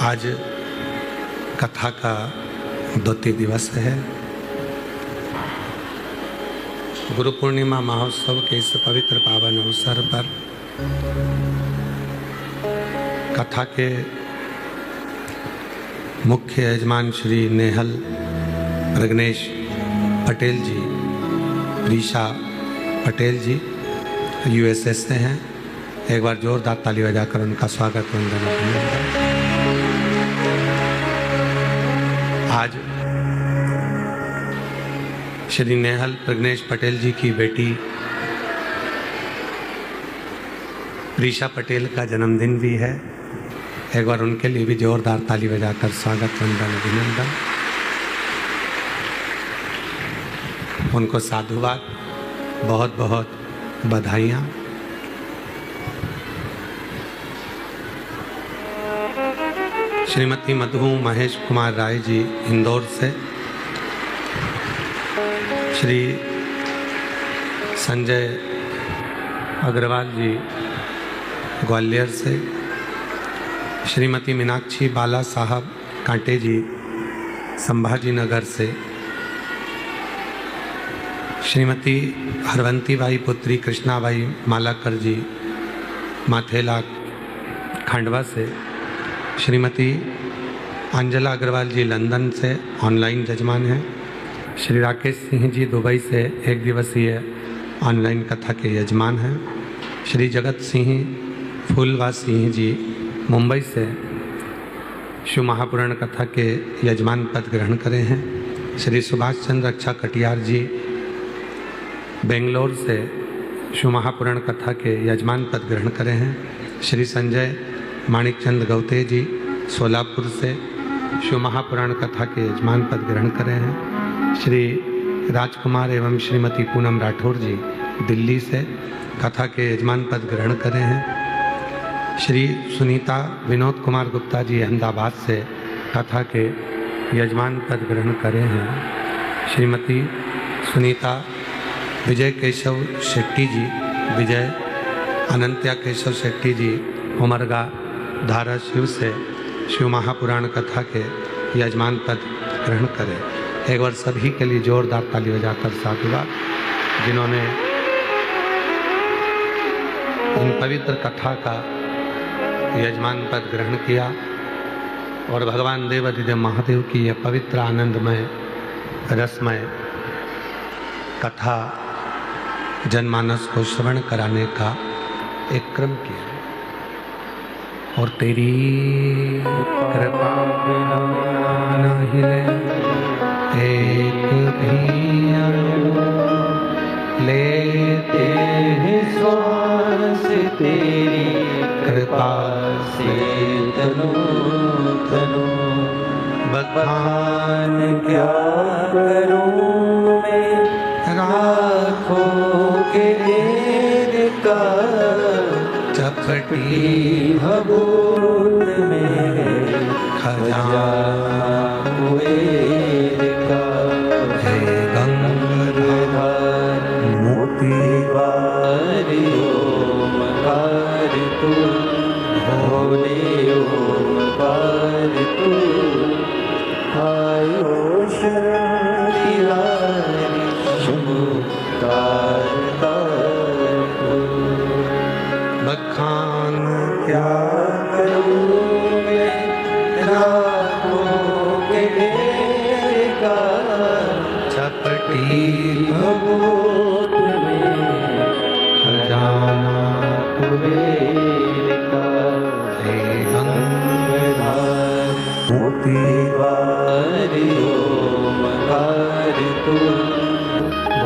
आज कथा का द्वितीय दिवस है। गुरु पूर्णिमा महोत्सव के इस पवित्र पावन अवसर पर कथा के मुख्य यजमान श्री नेहल प्रज्ञेश पटेल जी, प्रीशा पटेल जी यूएसएस से हैं। एक बार जोरदार ताली बजाकर उनका स्वागत वंदन अभिनंदन। आज श्री नेहल प्रज्ञेश पटेल जी की बेटी प्रीशा पटेल का जन्मदिन भी है। एक बार उनके लिए भी जोरदार ताली बजाकर स्वागत वंदन अभिनंदन। उनको साधुवाद, बहुत बहुत बधाइयाँ। श्रीमती मधु महेश कुमार राय जी इंदौर से, श्री संजय अग्रवाल जी ग्वालियर से, श्रीमती मीनाक्षी बाला साहब कांटे जी संभाजी नगर से, श्रीमती हरवंती बाई पुत्री कृष्णाबाई मालाकर जी माथेला खंडवा से, श्रीमती अंजला अग्रवाल जी लंदन से ऑनलाइन जजमान हैं, श्री राकेश सिंह जी दुबई से एक दिवसीय ऑनलाइन कथा के यजमान हैं, श्री जगत सिंह फूलवा सिंह जी मुंबई से शिव महापुराण कथा के यजमान पद ग्रहण करे हैं, श्री सुभाष चंद्र रक्षा कटियार जी बेंगलोर से शिव महापुराण कथा के यजमान पद ग्रहण करे हैं, श्री संजय माणिक चंद गौते जी सोलापुर से शिव महापुराण कथा के यजमान पद ग्रहण करे हैं, श्री राजकुमार एवं श्रीमती पूनम राठौर जी दिल्ली से कथा के यजमान पद ग्रहण करे हैं, श्री सुनीता विनोद कुमार गुप्ता जी अहमदाबाद से कथा के यजमान पद ग्रहण करे हैं, श्रीमती सुनीता विजय केशव शेट्टी जी, विजय अनंत्या केशव शेट्टी जी उमरगा धाराशिव से शिव महापुराण कथा के यजमान पद ग्रहण करें। एक बार सभी के लिए जोरदार ताली बजाकर साधुवाद, जिन्होंने इन पवित्र कथा का यजमान पद ग्रहण किया और भगवान देवादिदेव महादेव की यह पवित्र आनंदमय रसमय कथा जनमानस को श्रवण कराने का एक क्रम किया। और तेरी कृपा बिना न हिले एक भी अणु, लेते हैं श्वास तेरी कृपा से तनु तनु। बखान क्या करूं मैं राखों के ढेर का, चपटी भभूत में खजाना कुबेर का। हे गंगाधर मोती वारी ओमकार तू, भोले ओमकार तू, आयो शरण तिहारी शंभु तारता। बखान क्या करूं मैं राखों के ढेर का, चपटी भभूत में खजाना कुबेर का। हे गंगाधर मोती वारी ओमकार तू,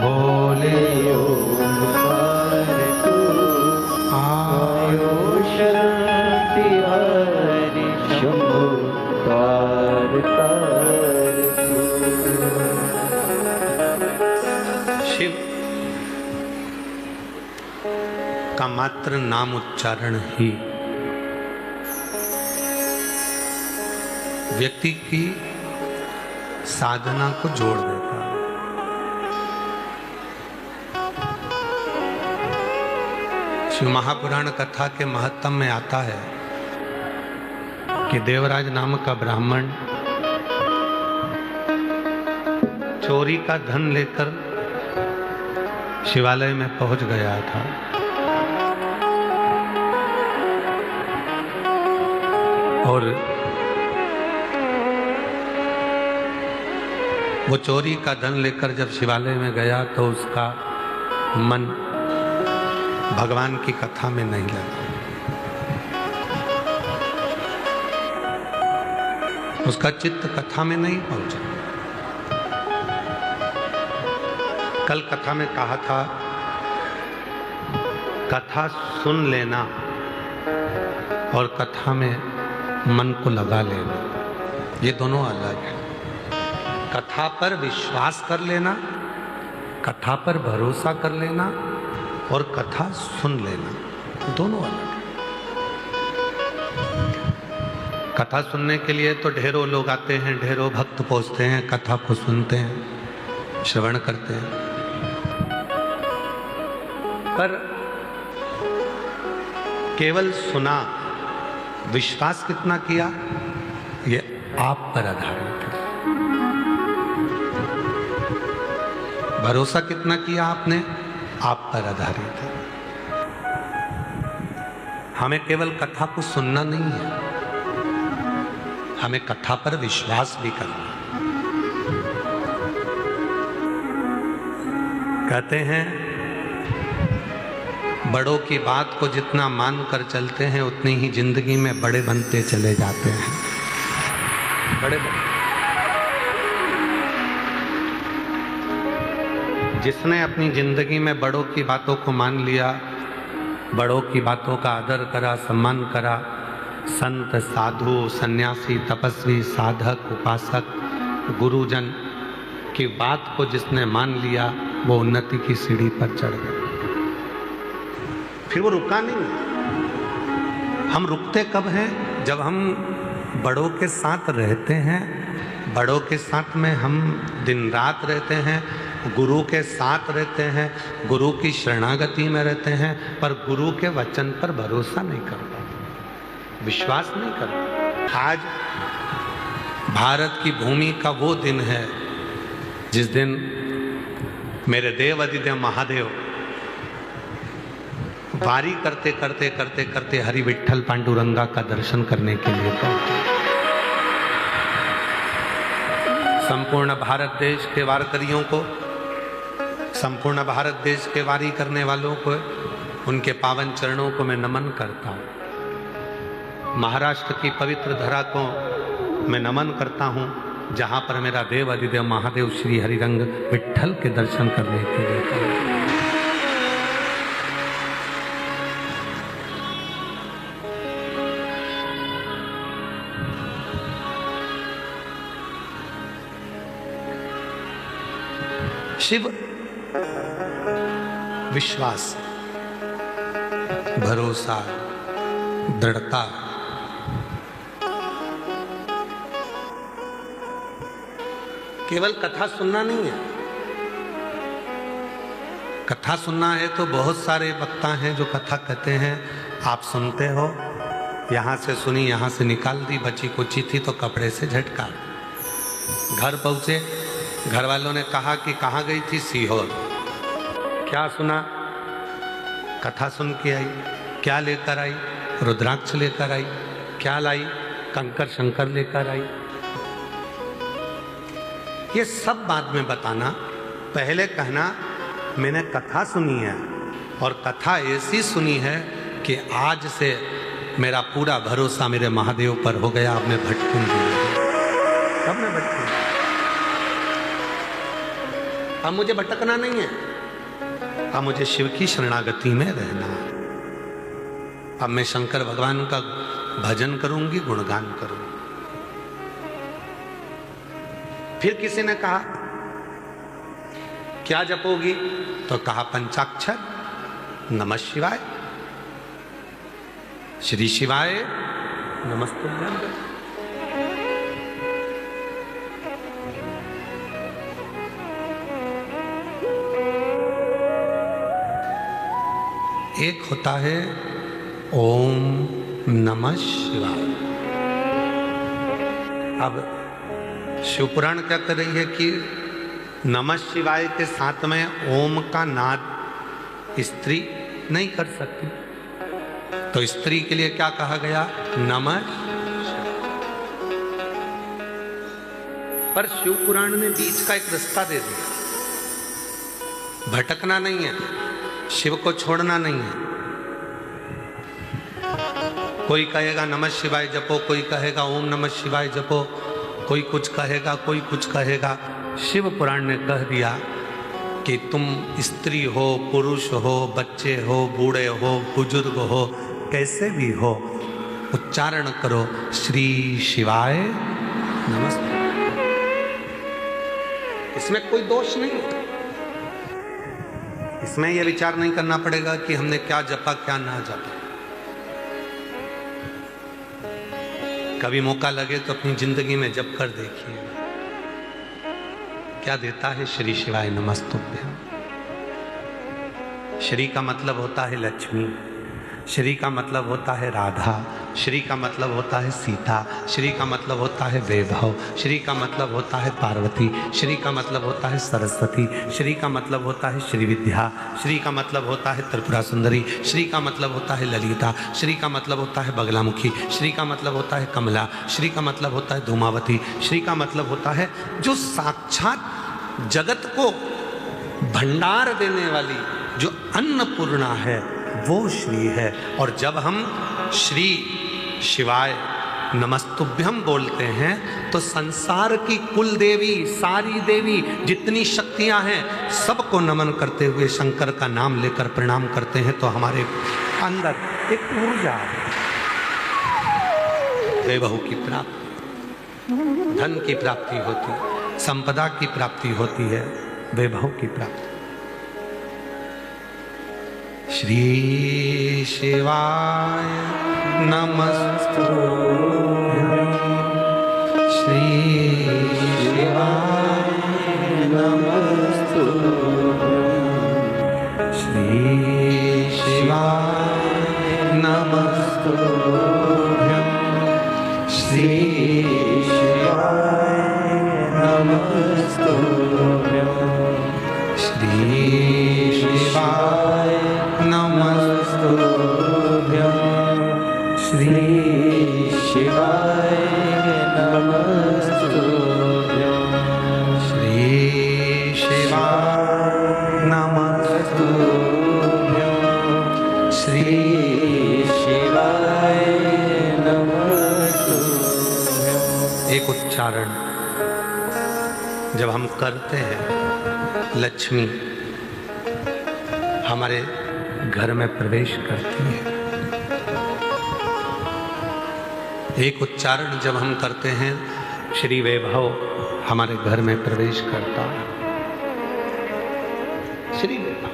भोले ओमकार तू, आयो शरण तिहारी शंभु तारता। शिव का मात्र नाम उच्चारण ही व्यक्ति की साधना को जोड़ देता है। शिव महापुराण कथा के महत्व में आता है कि देवराज नाम का ब्राह्मण चोरी का धन लेकर शिवालय में पहुंच गया था। और वो चोरी का धन लेकर जब शिवालय में गया तो उसका मन भगवान की कथा में नहीं लगा। उसका चित्त कथा में नहीं पहुंचा। कल कथा में कहा था, कथा सुन लेना और कथा में मन को लगा लेना, ये दोनों अलग है। कथा पर विश्वास कर लेना, कथा पर भरोसा कर लेना और कथा सुन लेना, दोनों अलग है। कथा सुनने के लिए तो ढेरों लोग आते हैं, ढेरों भक्त पहुंचते हैं, कथा को सुनते हैं, श्रवण करते हैं, पर केवल सुना, विश्वास कितना किया ये आप पर आधारित है। भरोसा कितना किया आपने, आप पर आधारित है। हमें केवल कथा को सुनना नहीं है, हमें कथा पर विश्वास भी करना। कहते हैं बड़ों की बात को जितना मान कर चलते हैं उतनी ही जिंदगी में बड़े बनते चले जाते हैं। बड़े जिसने अपनी जिंदगी में बड़ों की बातों को मान लिया, बड़ों की बातों का आदर करा, सम्मान करा, संत, साधु, सन्यासी, तपस्वी, साधक, उपासक, गुरुजन की बात को जिसने मान लिया, वो उन्नति की सीढ़ी पर चढ़ गया। फिर वो रुका नहीं। हम रुकते कब हैं? जब हम बड़ों के साथ रहते हैं, बड़ों के साथ में हम दिन रात रहते हैं, गुरु के साथ रहते हैं, गुरु की शरणागति में रहते हैं, पर गुरु के वचन पर भरोसा नहीं कर पाते, विश्वास नहीं करते। आज भारत की भूमि का वो दिन है जिस दिन मेरे देव अधिदेव महादेव वारी करते करते करते करते हरि विठ्ठल पांडुरंगा का दर्शन करने के लिए पहुंचे। संपूर्ण भारत देश के वारकरियों को, संपूर्ण भारत देश के वारी करने वालों को, उनके पावन चरणों को मैं नमन करता हूँ। महाराष्ट्र की पवित्र धरा को मैं नमन करता हूँ, जहाँ पर मेरा देव अधिदेव महादेव श्री हरिरंग विठ्ठल के दर्शन करने के लिए पहुंचे। शिव विश्वास, भरोसा, दृढ़ता, केवल कथा सुनना नहीं है। कथा सुनना है तो बहुत सारे वक्ता हैं जो कथा कहते हैं, आप सुनते हो, यहां से सुनी, यहां से निकाल दी, बची कुची थी तो कपड़े से झटका। घर पहुंचे, घर वालों ने कहा कि कहाँ गई थी? सीहोर। क्या सुना? कथा सुन के आई। क्या लेकर आई? रुद्राक्ष लेकर आई। क्या लाई? कंकर शंकर लेकर आई। ये सब बाद में बताना, पहले कहना मैंने कथा सुनी है और कथा ऐसी सुनी है कि आज से मेरा पूरा भरोसा मेरे महादेव पर हो गया, अब मैं भटकूंगी। कब मैं भटकूंगी? अब मुझे भटकना नहीं है, अब मुझे शिव की शरणागति में रहना है। अब मैं शंकर भगवान का भजन करूंगी, गुणगान करूंगी। फिर किसी ने कहा क्या जपोगी? तो कहा पंचाक्षर, नमः शिवाय, श्री शिवाय नमस्तुभ्यं। एक होता है ओम नमः शिवाय, अब शिवपुराण क्या कर रही है कि नमः शिवाय के साथ में ओम का नाद स्त्री नहीं कर सकती, तो स्त्री के लिए क्या कहा गया? नमः। पर शिवपुराण ने बीच का एक रास्ता दे दिया, भटकना नहीं है, शिव को छोड़ना नहीं है। कोई कहेगा नमः शिवाय जपो, कोई कहेगा ओम नमः शिवाय जपो, कोई कुछ कहेगा, कोई कुछ कहेगा। शिव पुराण ने कह दिया कि तुम स्त्री हो, पुरुष हो, बच्चे हो, बूढ़े हो, बुजुर्ग हो, कैसे भी हो, उच्चारण करो श्री शिवाय नमस्ते। इसमें कोई दोष नहीं है। इसमें यह विचार नहीं करना पड़ेगा कि हमने क्या जपा क्या ना जपा। कभी मौका लगे तो अपनी जिंदगी में जप कर देखिए क्या देता है श्री शिवाय नमस्तुभ्यं। श्री का मतलब होता है लक्ष्मी, श्री का मतलब होता है राधा, श्री का मतलब होता है सीता, श्री का मतलब होता है वैभव, श्री का मतलब होता है पार्वती, श्री का मतलब होता है सरस्वती, श्री का मतलब होता है श्री विद्या, श्री का मतलब होता है त्रिपुरा सुंदरी, श्री का मतलब होता है ललिता, श्री का मतलब होता है बगलामुखी, श्री का मतलब होता है कमला, श्री का मतलब होता है धूमावती, श्री का मतलब होता है जो साक्षात जगत को भंडार देने वाली जो अन्नपूर्णा है वो श्री है। और जब हम श्री शिवाय नमस्तुभ्यं बोलते हैं तो संसार की कुल देवी, सारी देवी, जितनी शक्तियां हैं, सबको नमन करते हुए शंकर का नाम लेकर प्रणाम करते हैं। तो हमारे अंदर एक ऊर्जा, वैभव की प्राप्ति, धन की प्राप्ति होती, संपदा की प्राप्ति होती है, वैभव की प्राप्ति। श्री शिवाय नमस्तुभ्यं, श्री शिवाय नमस्तुभ्यं, श्री शिवाय नमस्तुभ्यं, श्री शिवाय नमस्तुभ्यं, श्री शिवाय नमस्तुभ्यं, श्री शिवाय नमस्तुभ्यं, श्री शिवाय नमस्तुभ्यं, श्री शिवाय नमस्तुभ्यं। एक उच्चारण जब हम करते हैं, लक्ष्मी हमारे घर में प्रवेश करती है। एक उच्चारण जब हम करते हैं, श्री वैभव हमारे घर में प्रवेश करता है। श्री वैभव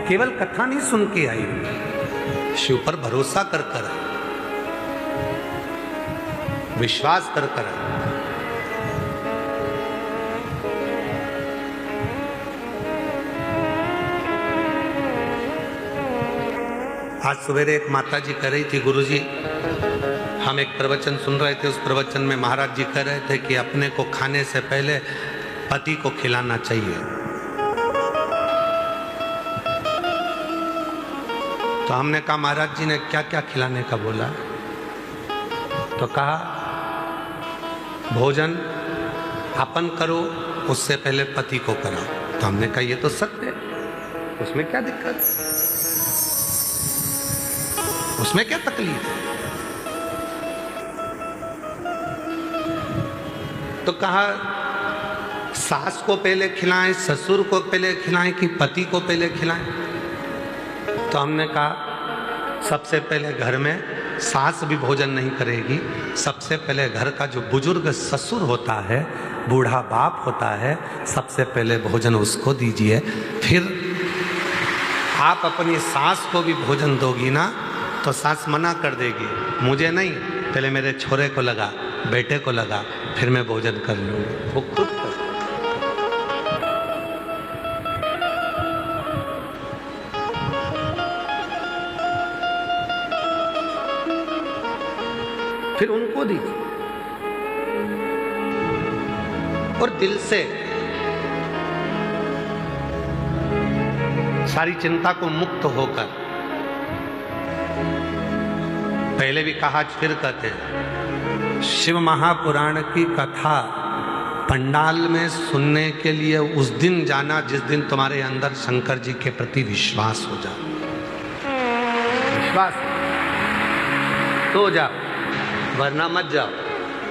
केवल कथा नहीं सुन के आई, शिव पर भरोसा कर कर, विश्वास कर कर। आज सवेरे एक माता जी कह रही थी, गुरुजी हम एक प्रवचन सुन रहे थे, उस प्रवचन में महाराज जी कह रहे थे कि अपने को खाने से पहले पति को खिलाना चाहिए। तो हमने कहा महाराज जी ने क्या क्या खिलाने का बोला? तो कहा भोजन अपन करो, उससे पहले पति को कराओ। तो हमने कहा ये तो सत्य है, उसमें क्या दिक्कत, उसमें क्या तकलीफ है? तो कहा सास को पहले खिलाएं, ससुर को पहले खिलाएं कि पति को पहले खिलाएं? तो हमने कहा सबसे पहले घर में सास भी भोजन नहीं करेगी, सबसे पहले घर का जो बुजुर्ग ससुर होता है, बूढ़ा बाप होता है, सबसे पहले भोजन उसको दीजिए। फिर आप अपनी सास को भी भोजन दोगी ना तो सास मना कर देगी, मुझे नहीं, पहले मेरे छोरे को लगा, बेटे को लगा, फिर मैं भोजन कर लूँगी। वो खुद कर। फिर उनको दीजिए और दिल से सारी चिंता को मुक्त होकर, पहले भी कहा आज फिर कहते हैं, शिव महापुराण की कथा पंडाल में सुनने के लिए उस दिन जाना जिस दिन तुम्हारे अंदर शंकर जी के प्रति विश्वास हो जाए। विश्वास तो जाओ, वरना मत जाओ।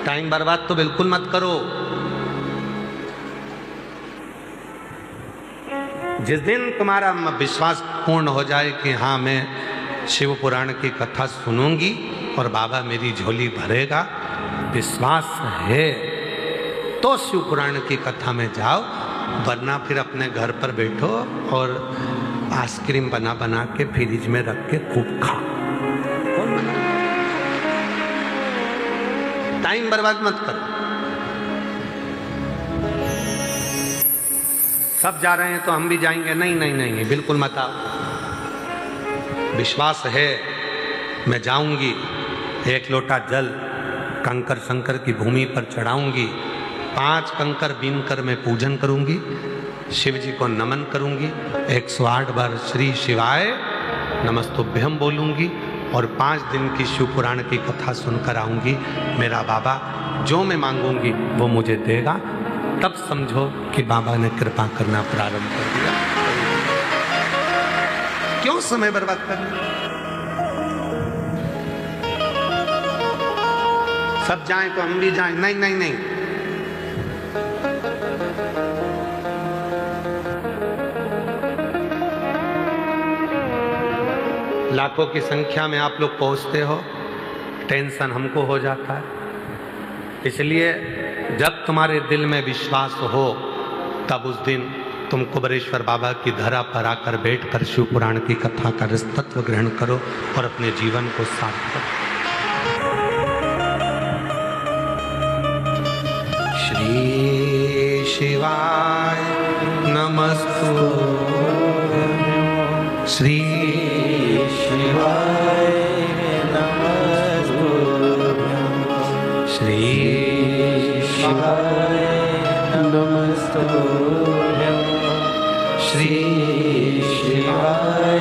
टाइम बर्बाद तो बिल्कुल मत करो। जिस दिन तुम्हारा विश्वास पूर्ण हो जाए कि हाँ मैं शिव पुराण की कथा सुनूंगी और बाबा मेरी झोली भरेगा, विश्वास है तो शिव पुराण की कथा में जाओ, वरना फिर अपने घर पर बैठो और आइसक्रीम बना बना के फ्रिज में रख के खूब खाओ। टाइम बर्बाद मत करो। सब जा रहे हैं तो हम भी जाएंगे, नहीं नहीं नहीं, नहीं बिल्कुल मत आओ। विश्वास है मैं जाऊंगी, एक लोटा जल कंकर शंकर की भूमि पर चढ़ाऊंगी, 5 कंकर बीन कर मैं पूजन करूंगी, शिव जी को नमन करूंगी, 108 बार श्री शिवाय नमस्तुभ्यम बोलूंगी और 5 दिन की शिव पुराण की कथा सुनकर आऊंगी। मेरा बाबा जो मैं मांगूंगी वो मुझे देगा। तब समझो कि बाबा ने कृपा करना प्रारंभ कर दिया। क्यों समय बर्बाद करना? सब जाएं तो हम भी जाएं, नहीं नहीं नहीं। लाखों की संख्या में आप लोग पहुंचते हो, टेंशन हमको हो जाता है। इसलिए जब तुम्हारे दिल में विश्वास हो तब उस दिन तुम कुबेरेश्वर बाबा की धरा पर आकर बैठकर शिव पुराण की कथा का रसतत्व ग्रहण करो और अपने जीवन को साफ करो। श्री शिवाय नमस्तुभ्यं, श्री शिवाय नमस्तुभ्यं, श्री शिवाय नमस्तुभ्यं, श्री शिवाय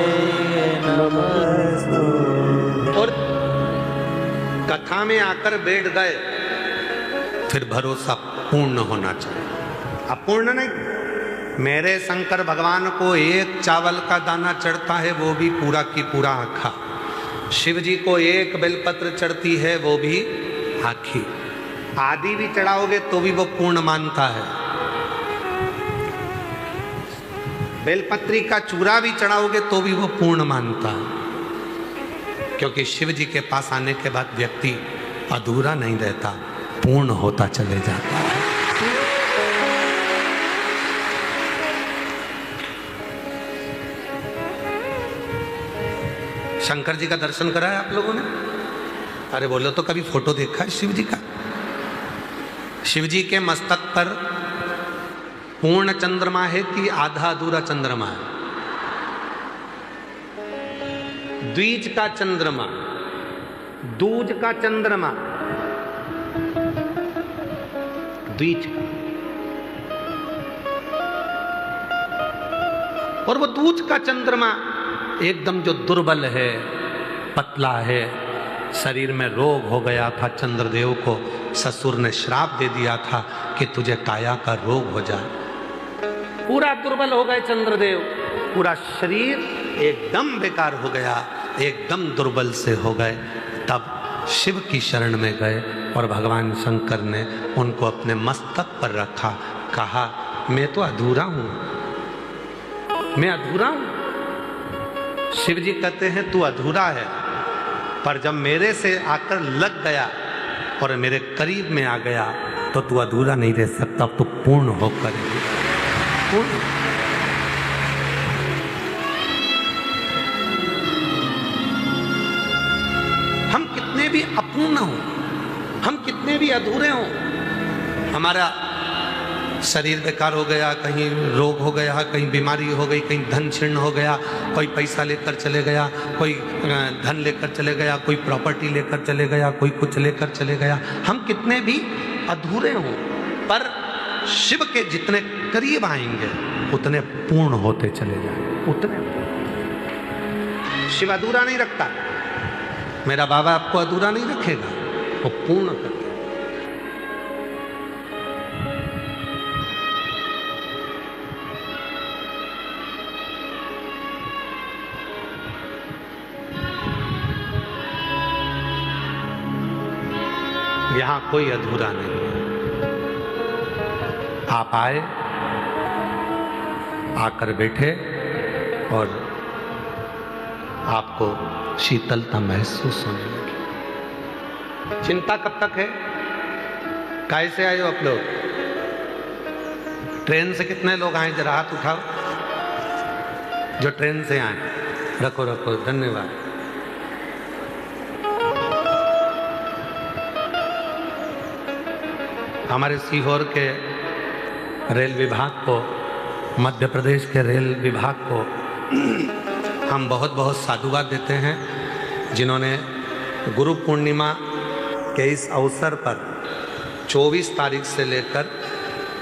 नमस्तुभ्यं। और कथा में आकर बैठ गए, फिर भरोसा पूर्ण होना चाहिए, अपूर्ण नहीं। मेरे शंकर भगवान को एक चावल का दाना चढ़ता है, वो भी पूरा की पूरा आखा। शिव जी को एक बेलपत्र चढ़ती है, वो भी आखी। आदि भी चढ़ाओगे तो भी वो पूर्ण मानता है। बेलपत्री का चूरा भी चढ़ाओगे तो भी वो पूर्ण मानता है, क्योंकि शिव जी के पास आने के बाद व्यक्ति अधूरा नहीं रहता, पूर्ण होता चले जाता है। शंकर जी का दर्शन करा है आप लोगों ने? अरे बोलो तो कभी फोटो देखा है शिव जी का? शिव जी के मस्तक पर पूर्ण चंद्रमा है कि आधा अधूरा चंद्रमा है? द्विज का चंद्रमा, दूज का चंद्रमा, द्विज का। और वो दूज का चंद्रमा एकदम जो दुर्बल है, पतला है, शरीर में रोग हो गया था, चंद्रदेव को ससुर ने श्राप दे दिया था कि तुझे काया का रोग हो जाए। पूरा दुर्बल हो गए चंद्रदेव, पूरा शरीर एकदम बेकार हो गया, एकदम दुर्बल से हो गए। तब शिव की शरण में गए और भगवान शंकर ने उनको अपने मस्तक पर रखा, कहा मैं तो अधूरा हूं, मैं अधूरा हूं। शिव जी कहते हैं तू अधूरा है, पर जब मेरे से आकर लग गया और मेरे करीब में आ गया तो तू अधूरा नहीं रह सकता, तो पूर्ण होकर पूर्ण। हम कितने भी अपूर्ण हो, हम कितने भी अधूरे हो, हमारा शरीर बेकार हो गया, कहीं रोग हो गया, कहीं बीमारी हो गई, कहीं धन क्षीण हो गया, कोई पैसा लेकर चले गया, कोई धन लेकर चले गया, कोई प्रॉपर्टी लेकर चले गया, कोई कुछ लेकर चले गया। हम कितने भी अधूरे हों, पर शिव के जितने करीब आएंगे उतने पूर्ण होते चले जाएंगे, उतने। शिव अधूरा नहीं रखता, मेरा बाबा आपको अधूरा नहीं रखेगा, वो पूर्ण करता। यहां कोई अधूरा नहीं है। आप आए, आकर बैठे और आपको शीतलता महसूस होने लगी। चिंता कब तक है? कैसे आए हो आप लोग? ट्रेन से कितने लोग आए? जरा हाथ उठाओ जो ट्रेन से आए। रखो रखो, धन्यवाद। हमारे सीहोर के रेल विभाग को, मध्य प्रदेश के रेल विभाग को हम बहुत बहुत साधुवाद देते हैं, जिन्होंने गुरु पूर्णिमा के इस अवसर पर 24 तारीख से लेकर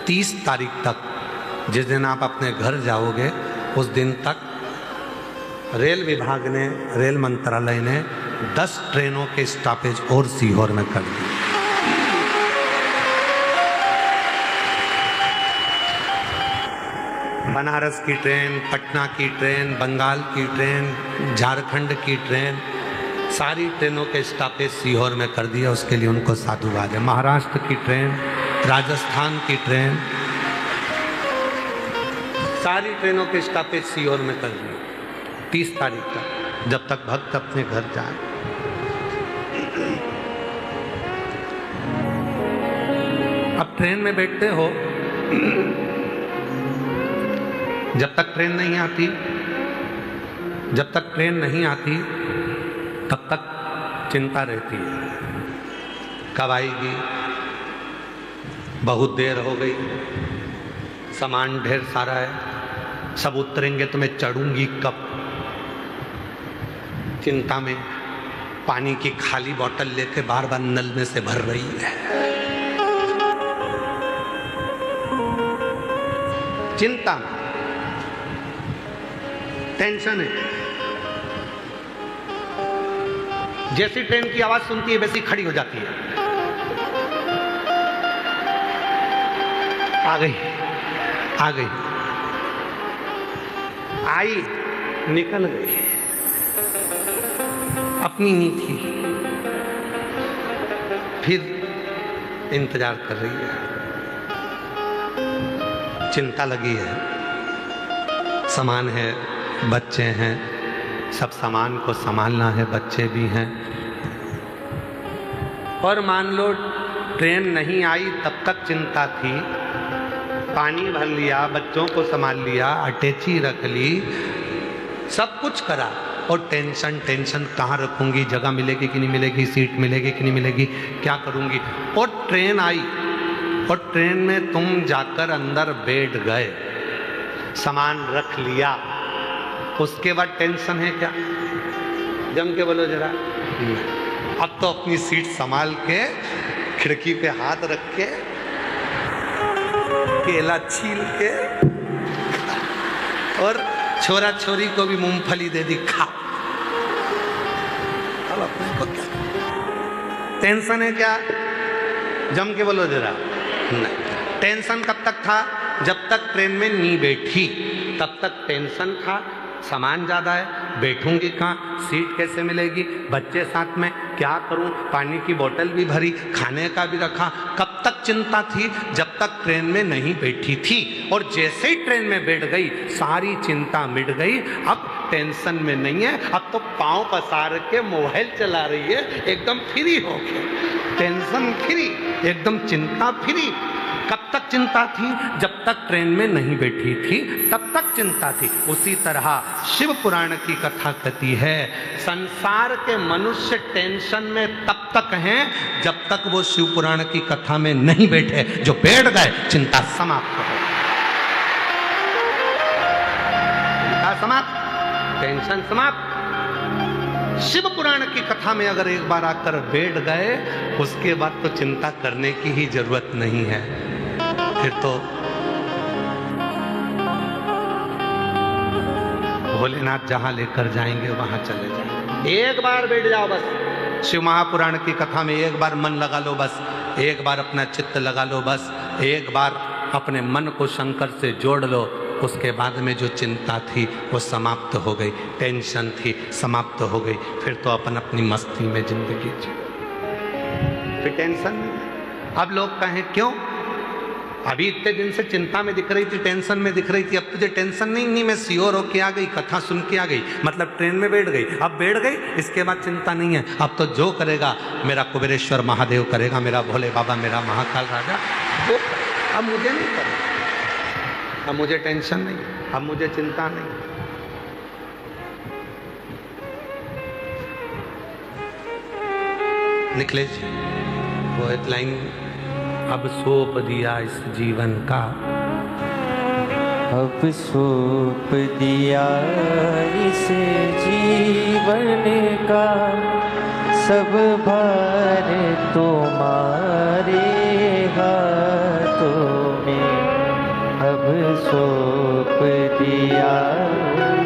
30 तारीख तक, जिस दिन आप अपने घर जाओगे उस दिन तक रेल विभाग ने, रेल मंत्रालय ने 10 ट्रेनों के स्टॉपेज और सीहोर में कर दिए। बनारस की ट्रेन, पटना की ट्रेन, बंगाल की ट्रेन, झारखंड की ट्रेन, सारी ट्रेनों के स्टॉपेज सीहोर में कर दिया। उसके लिए उनको साधुवाद है। महाराष्ट्र की ट्रेन, राजस्थान की ट्रेन, सारी ट्रेनों के स्टॉपेज सीहोर में कर दिए 30 तारीख तक, जब तक भक्त अपने घर जाए। अब ट्रेन में बैठते हो, जब तक ट्रेन नहीं आती, जब तक ट्रेन नहीं आती तब तक चिंता रहती है, कब आएगी, बहुत देर हो गई, सामान ढेर सारा है, सब उतरेंगे तो मैं चढ़ूंगी कब। चिंता में पानी की खाली बोतल लेके बार बार नल में से भर रही है। चिंता में, टेंशन है। जैसी ट्रेन की आवाज सुनती है वैसी खड़ी हो जाती है। आ गई, आ गई, आई, निकल गई, अपनी नहीं थी, फिर इंतजार कर रही है। चिंता लगी है, सामान है, बच्चे हैं, सब सामान को संभालना है, बच्चे भी हैं। और मान लो ट्रेन नहीं आई तब तक चिंता थी, पानी भर लिया, बच्चों को संभाल लिया, अटैची रख ली, सब कुछ करा, और टेंशन टेंशन, कहाँ रखूंगी, जगह मिलेगी कि नहीं मिलेगी, सीट मिलेगी कि नहीं मिलेगी, क्या करूंगी। और ट्रेन आई और ट्रेन में तुम जाकर अंदर बैठ गए, सामान रख लिया, उसके बाद टेंशन है क्या? जम के बोलो जरा। अब तो अपनी सीट संभाल के, खिड़की पे हाथ रख के, केला छील के, और छोरा छोरी को भी मूंगफली दे दी, खा। अब अपने को क्या टेंशन है क्या? जम के बोलो जरा। नहीं, टेंशन कब तक था? जब तक ट्रेन में नहीं बैठी तब तक टेंशन था, सामान ज़्यादा है, बैठूंगी कहाँ, सीट कैसे मिलेगी, बच्चे साथ में, क्या करूं, पानी की बोतल भी भरी, खाने का भी रखा। कब तक चिंता थी? जब तक ट्रेन में नहीं बैठी थी। और जैसे ही ट्रेन में बैठ गई सारी चिंता मिट गई, अब टेंशन में नहीं है, अब तो पांव पसार के मोबाइल चला रही है, एकदम फ्री हो गए, टेंशन फ्री, एकदम चिंता फ्री। कब तक चिंता थी जब तक ट्रेन में नहीं बैठी थी, तब तक चिंता थी। उसी तरह शिव पुराण की कथा कहती है संसार के मनुष्य टेंशन में तब तक हैं जब तक वो शिव पुराण की कथा में नहीं बैठे। जो बैठ गए चिंता समाप्त हो, चिंता समाप्त, टेंशन समाप्त। शिव पुराण की कथा में अगर एक बार आकर बैठ गए उसके बाद तो चिंता करने की ही जरूरत नहीं है। फिर तो भोलेनाथ जहां लेकर जाएंगे वहां चले जाएंगे। एक बार बैठ जाओ बस, शिव महापुराण की कथा में एक बार मन लगा लो बस, एक बार अपना चित्त लगा लो बस, एक बार अपने मन को शंकर से जोड़ लो। उसके बाद में जो चिंता थी वो समाप्त हो गई, टेंशन थी समाप्त हो गई। फिर तो अपन अपनी मस्ती में जिंदगी जी, फिर टेंशन नहीं। अब लोग कहें क्यों, अभी इतने दिन से चिंता में दिख रही थी, टेंशन में दिख रही थी, अब तुझे टेंशन नहीं? नहीं, मैं सियोर होके आ गई, कथा सुन के आ गई, मतलब ट्रेन में बैठ गई, अब बैठ गई, इसके बाद चिंता नहीं है। अब तो जो करेगा मेरा कुबेरेश्वर महादेव करेगा, मेरा भोले बाबा, मेरा महाकाल राजा, वो अब मुझे नहीं करेगा, अब मुझे टेंशन नहीं, अब मुझे चिंता नहीं। निकले जी वो एक लाइन, अब सौंप दिया इस जीवन का, अब सौंप दिया इस जीवन का, सब भार तुम्हारे हाथों में। अब सौंप दिया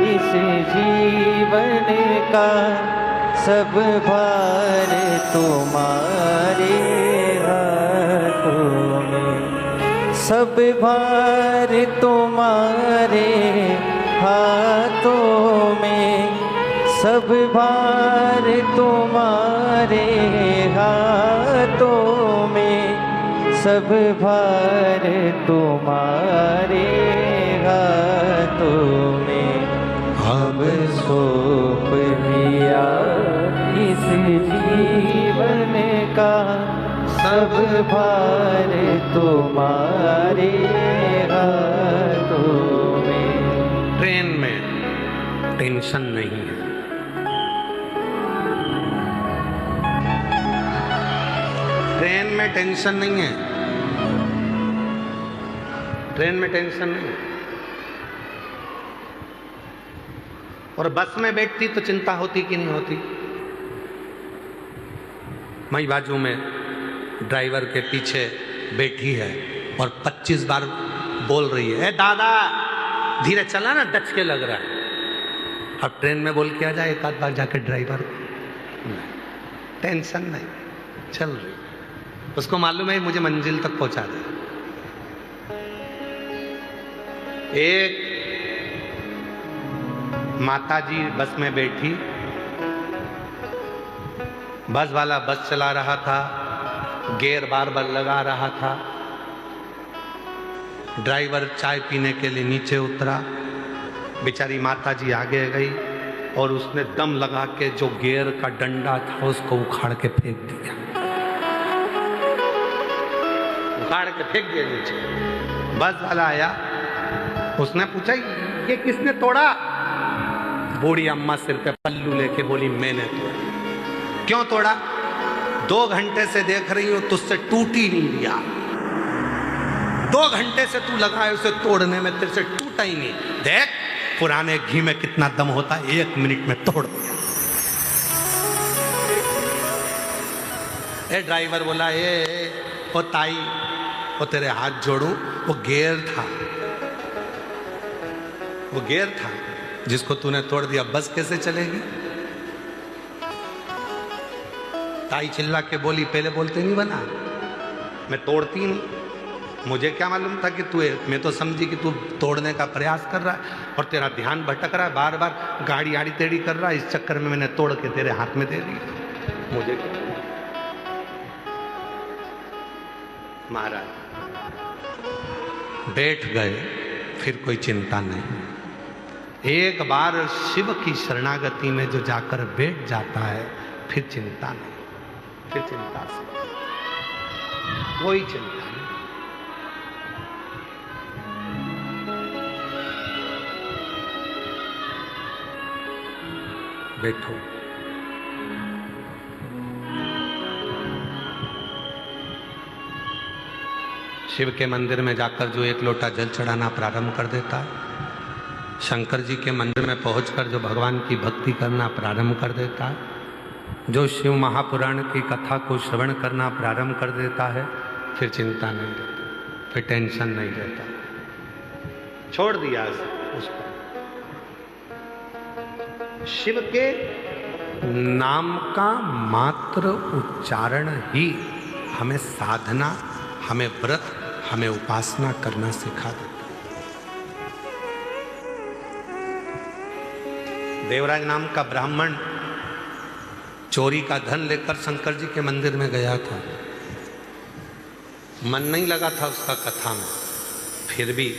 इस जीवन का, सब भार तुम्हारे हाथों में। सब भार तुम्हारे हाथों में, सब भार तुम्हारे हाथों में, सब भार तुम्हारे हाथों में। अब सौंप दिया इस जीवन का, सब भार तुम्हारे हाथों में। ट्रेन में टेंशन नहीं है, ट्रेन में टेंशन नहीं है, ट्रेन में टेंशन नहीं है। और बस में बैठती तो चिंता होती कि नहीं होती? मई बाजू में ड्राइवर के पीछे बैठी है और 25 बार बोल रही है, ए दादा धीरे चला ना, डच के लग रहा है। अब ट्रेन में बोल के आ जाए एक आध बार जाके ड्राइवर, टेंशन नहीं, चल रही, उसको मालूम है मुझे मंजिल तक पहुंचा दे। एक माताजी बस में बैठी, बस वाला बस चला रहा था, गियर बार बार लगा रहा था, ड्राइवर चाय पीने के लिए नीचे उतरा, बेचारी माताजी आगे गई और उसने दम लगा के जो गियर का डंडा था उसको उखाड़ के फेंक दिया, उखाड़ के फेंक दिया नीचे। बस वाला आया, उसने पूछा ये किसने तोड़ा? बूढ़ी अम्मा सिर पे पल्लू लेके बोली मैंने तोड़ा। क्यों तोड़ा? 2 घंटे से देख रही हूं तुझसे टूट ही नहीं दिया, 2 घंटे से तू लगा है उसे तोड़ने में, तेरे से टूटा ही नहीं। देख पुराने घी में कितना दम होता है, 1 मिनट में तोड़ दिया। ए ड्राइवर बोला, ए ओ ताई, वो तेरे हाथ जोड़ू, वो गियर था, वो गियर था जिसको तूने तोड़ दिया, बस कैसे चलेगी? ताई चिल्ला के बोली, पहले बोलते नहीं बना, मैं तोड़ती नहीं, मुझे क्या मालूम था कि तू, मैं तो समझी कि तू तोड़ने का प्रयास कर रहा है और तेरा ध्यान भटक रहा है, बार बार गाड़ी आड़ी टेढ़ी कर रहा है, इस चक्कर में मैंने तोड़ के तेरे हाथ में दे दी। मुझे क्या महाराज बैठ गए, फिर कोई चिंता नहीं। एक बार शिव की शरणागति में जो जाकर बैठ जाता है फिर चिंता नहीं, फिर चिंता से कोई चिंता नहीं। बैठो। शिव के मंदिर में जाकर जो एक लोटा जल चढ़ाना प्रारंभ कर देता है, शंकर जी के मंदिर में पहुंचकर जो भगवान की भक्ति करना प्रारंभ कर देता है, जो शिव महापुराण की कथा को श्रवण करना प्रारंभ कर देता है, फिर चिंता नहीं रहती, फिर टेंशन नहीं रहता, छोड़ दिया उसको। शिव के नाम का मात्र उच्चारण ही हमें साधना, हमें व्रत, हमें उपासना करना सिखा देता। देवराज नाम का ब्राह्मण चोरी का धन लेकर शंकर जी के मंदिर में गया था। मन नहीं लगा था उसका कथा में, फिर भी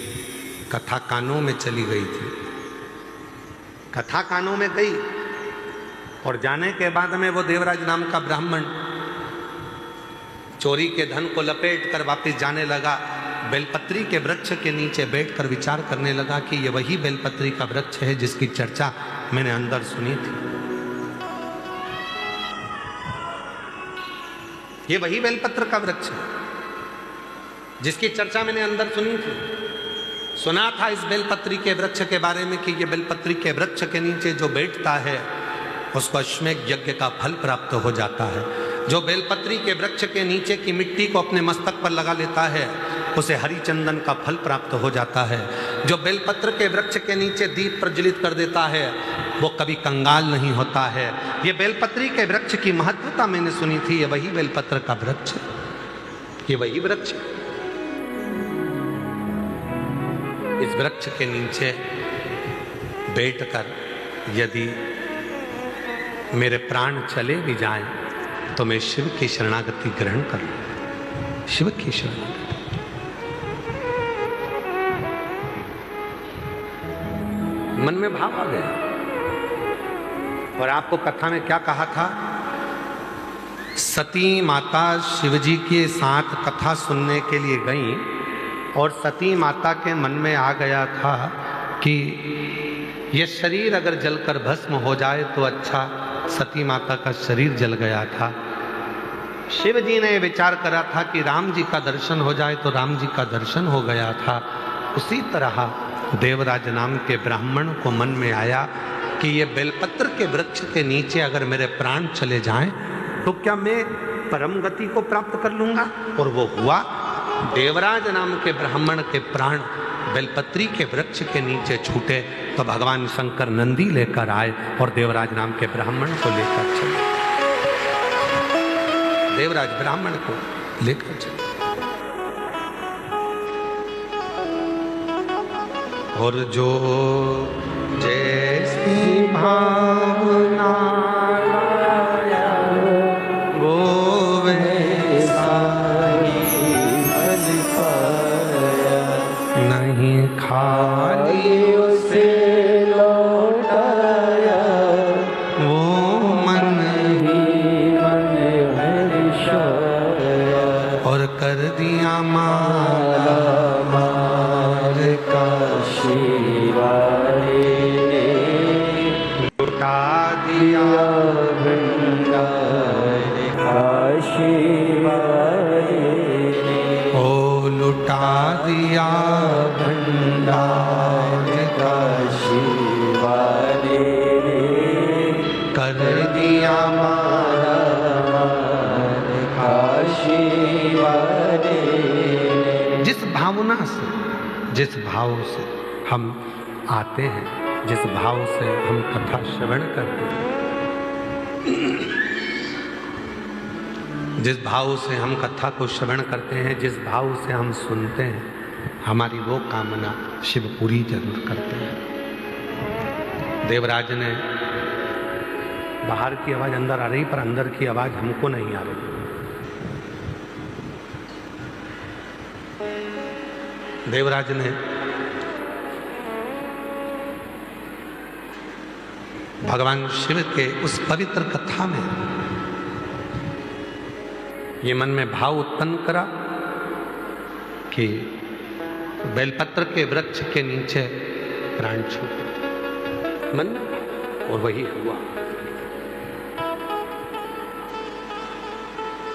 कथा कानों में चली गई थी। कथा कानों में गई और जाने के बाद में वो देवराज नाम का ब्राह्मण चोरी के धन को लपेट कर वापिस जाने लगा। बेलपत्री के वृक्ष के नीचे बैठकर विचार करने लगा कि ये वही बेलपत्री का वृक्ष है जिसकी चर्चा मैंने अंदर सुनी थी। ये वही बेलपत्र का वृक्ष है जिसकी चर्चा मैंने अंदर सुनी थी। सुना था इस बेलपत्री के वृक्ष के बारे में कि ये बेलपत्री के वृक्ष के नीचे जो बैठता है उसको अश्वमेध यज्ञ का फल प्राप्त हो जाता है। जो बेलपत्री के वृक्ष के नीचे की मिट्टी को अपने मस्तक पर लगा लेता है उसे हरिचंदन का फल प्राप्त हो जाता है। जो बेलपत्र के वृक्ष के नीचे दीप प्रज्वलित कर देता है वो कभी कंगाल नहीं होता है। ये बेलपत्री के वृक्ष की महत्वता मैंने सुनी थी। ये वही बेलपत्र का वृक्ष, ये वही वृक्ष। इस वृक्ष के नीचे बैठकर यदि मेरे प्राण चले भी जाएं तो मैं शिव की शरणागति ग्रहण कर लूं। शिव की शरणागति। मन में भाव आ गया। और आपको कथा में क्या कहा था? सती माता शिवजी के साथ कथा सुनने के लिए गई और सती माता के मन में आ गया था कि यह शरीर अगर जलकर भस्म हो जाए तो अच्छा। सती माता का शरीर जल गया था। शिव जी ने विचार करा था कि राम जी का दर्शन हो जाए तो राम जी का दर्शन हो गया था। उसी तरह देवराज नाम के ब्राह्मण को मन में आया कि ये बेलपत्र के वृक्ष के नीचे अगर मेरे प्राण चले जाएं तो क्या मैं परम गति को प्राप्त कर लूंगा? और वो हुआ। देवराज नाम के ब्राह्मण के प्राण बेलपत्री के वृक्ष के नीचे छूटे तो भगवान शंकर नंदी लेकर आए और देवराज नाम के ब्राह्मण को लेकर चले। देवराज ब्राह्मण को लेकर चले और जो जैसी भावना वो वैसा नहीं खाली उसे लौटाया वो मन ही मन हर्षाया और कर दिया माला मार का शिवारे लुटा दिया भंडार का शिवारे ओ लुटा दिया भंडार का शिवारे कर दिया मारा मार का शिवारे। जिस भावना से, जिस भाव से हम आते हैं, जिस भाव से हम कथा श्रवण करते हैं, जिस भाव से हम कथा को श्रवण करते हैं, जिस भाव से हम सुनते हैं, हमारी वो कामना शिव पूरी जरूर करते हैं। देवराज ने बाहर की आवाज अंदर आ रही पर अंदर की आवाज हमको नहीं आ रही। देवराज ने भगवान शिव के उस पवित्र कथा में ये मन में भाव उत्पन्न करा कि बेलपत्र के वृक्ष के नीचे प्राण छूटे मन, और वही हुआ।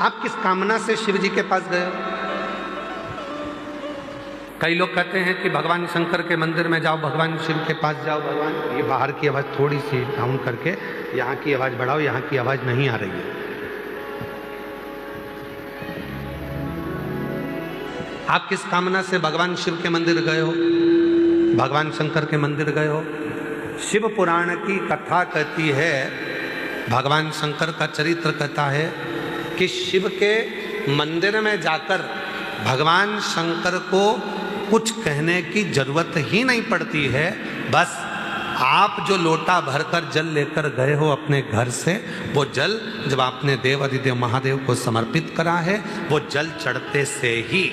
आप किस कामना से शिव जी के पास गए हो? कई लोग कहते हैं कि भगवान शंकर के मंदिर में जाओ, भगवान शिव के पास जाओ, भगवान, ये बाहर की आवाज़ थोड़ी सी डाउन करके यहाँ की आवाज़ बढ़ाओ, यहाँ की आवाज़ नहीं आ रही है। आप किस कामना से भगवान शिव के मंदिर गए हो, भगवान शंकर के मंदिर गए हो? शिव पुराण की कथा कहती है, भगवान शंकर का चरित्र कहता है कि शिव के मंदिर में जाकर भगवान शंकर को कुछ कहने की जरूरत ही नहीं पड़ती है। बस आप जो लोटा भरकर जल लेकर गए हो अपने घर से, वो जल जब आपने देव अधिदेव महादेव को समर्पित करा है, वो जल चढ़ते से ही,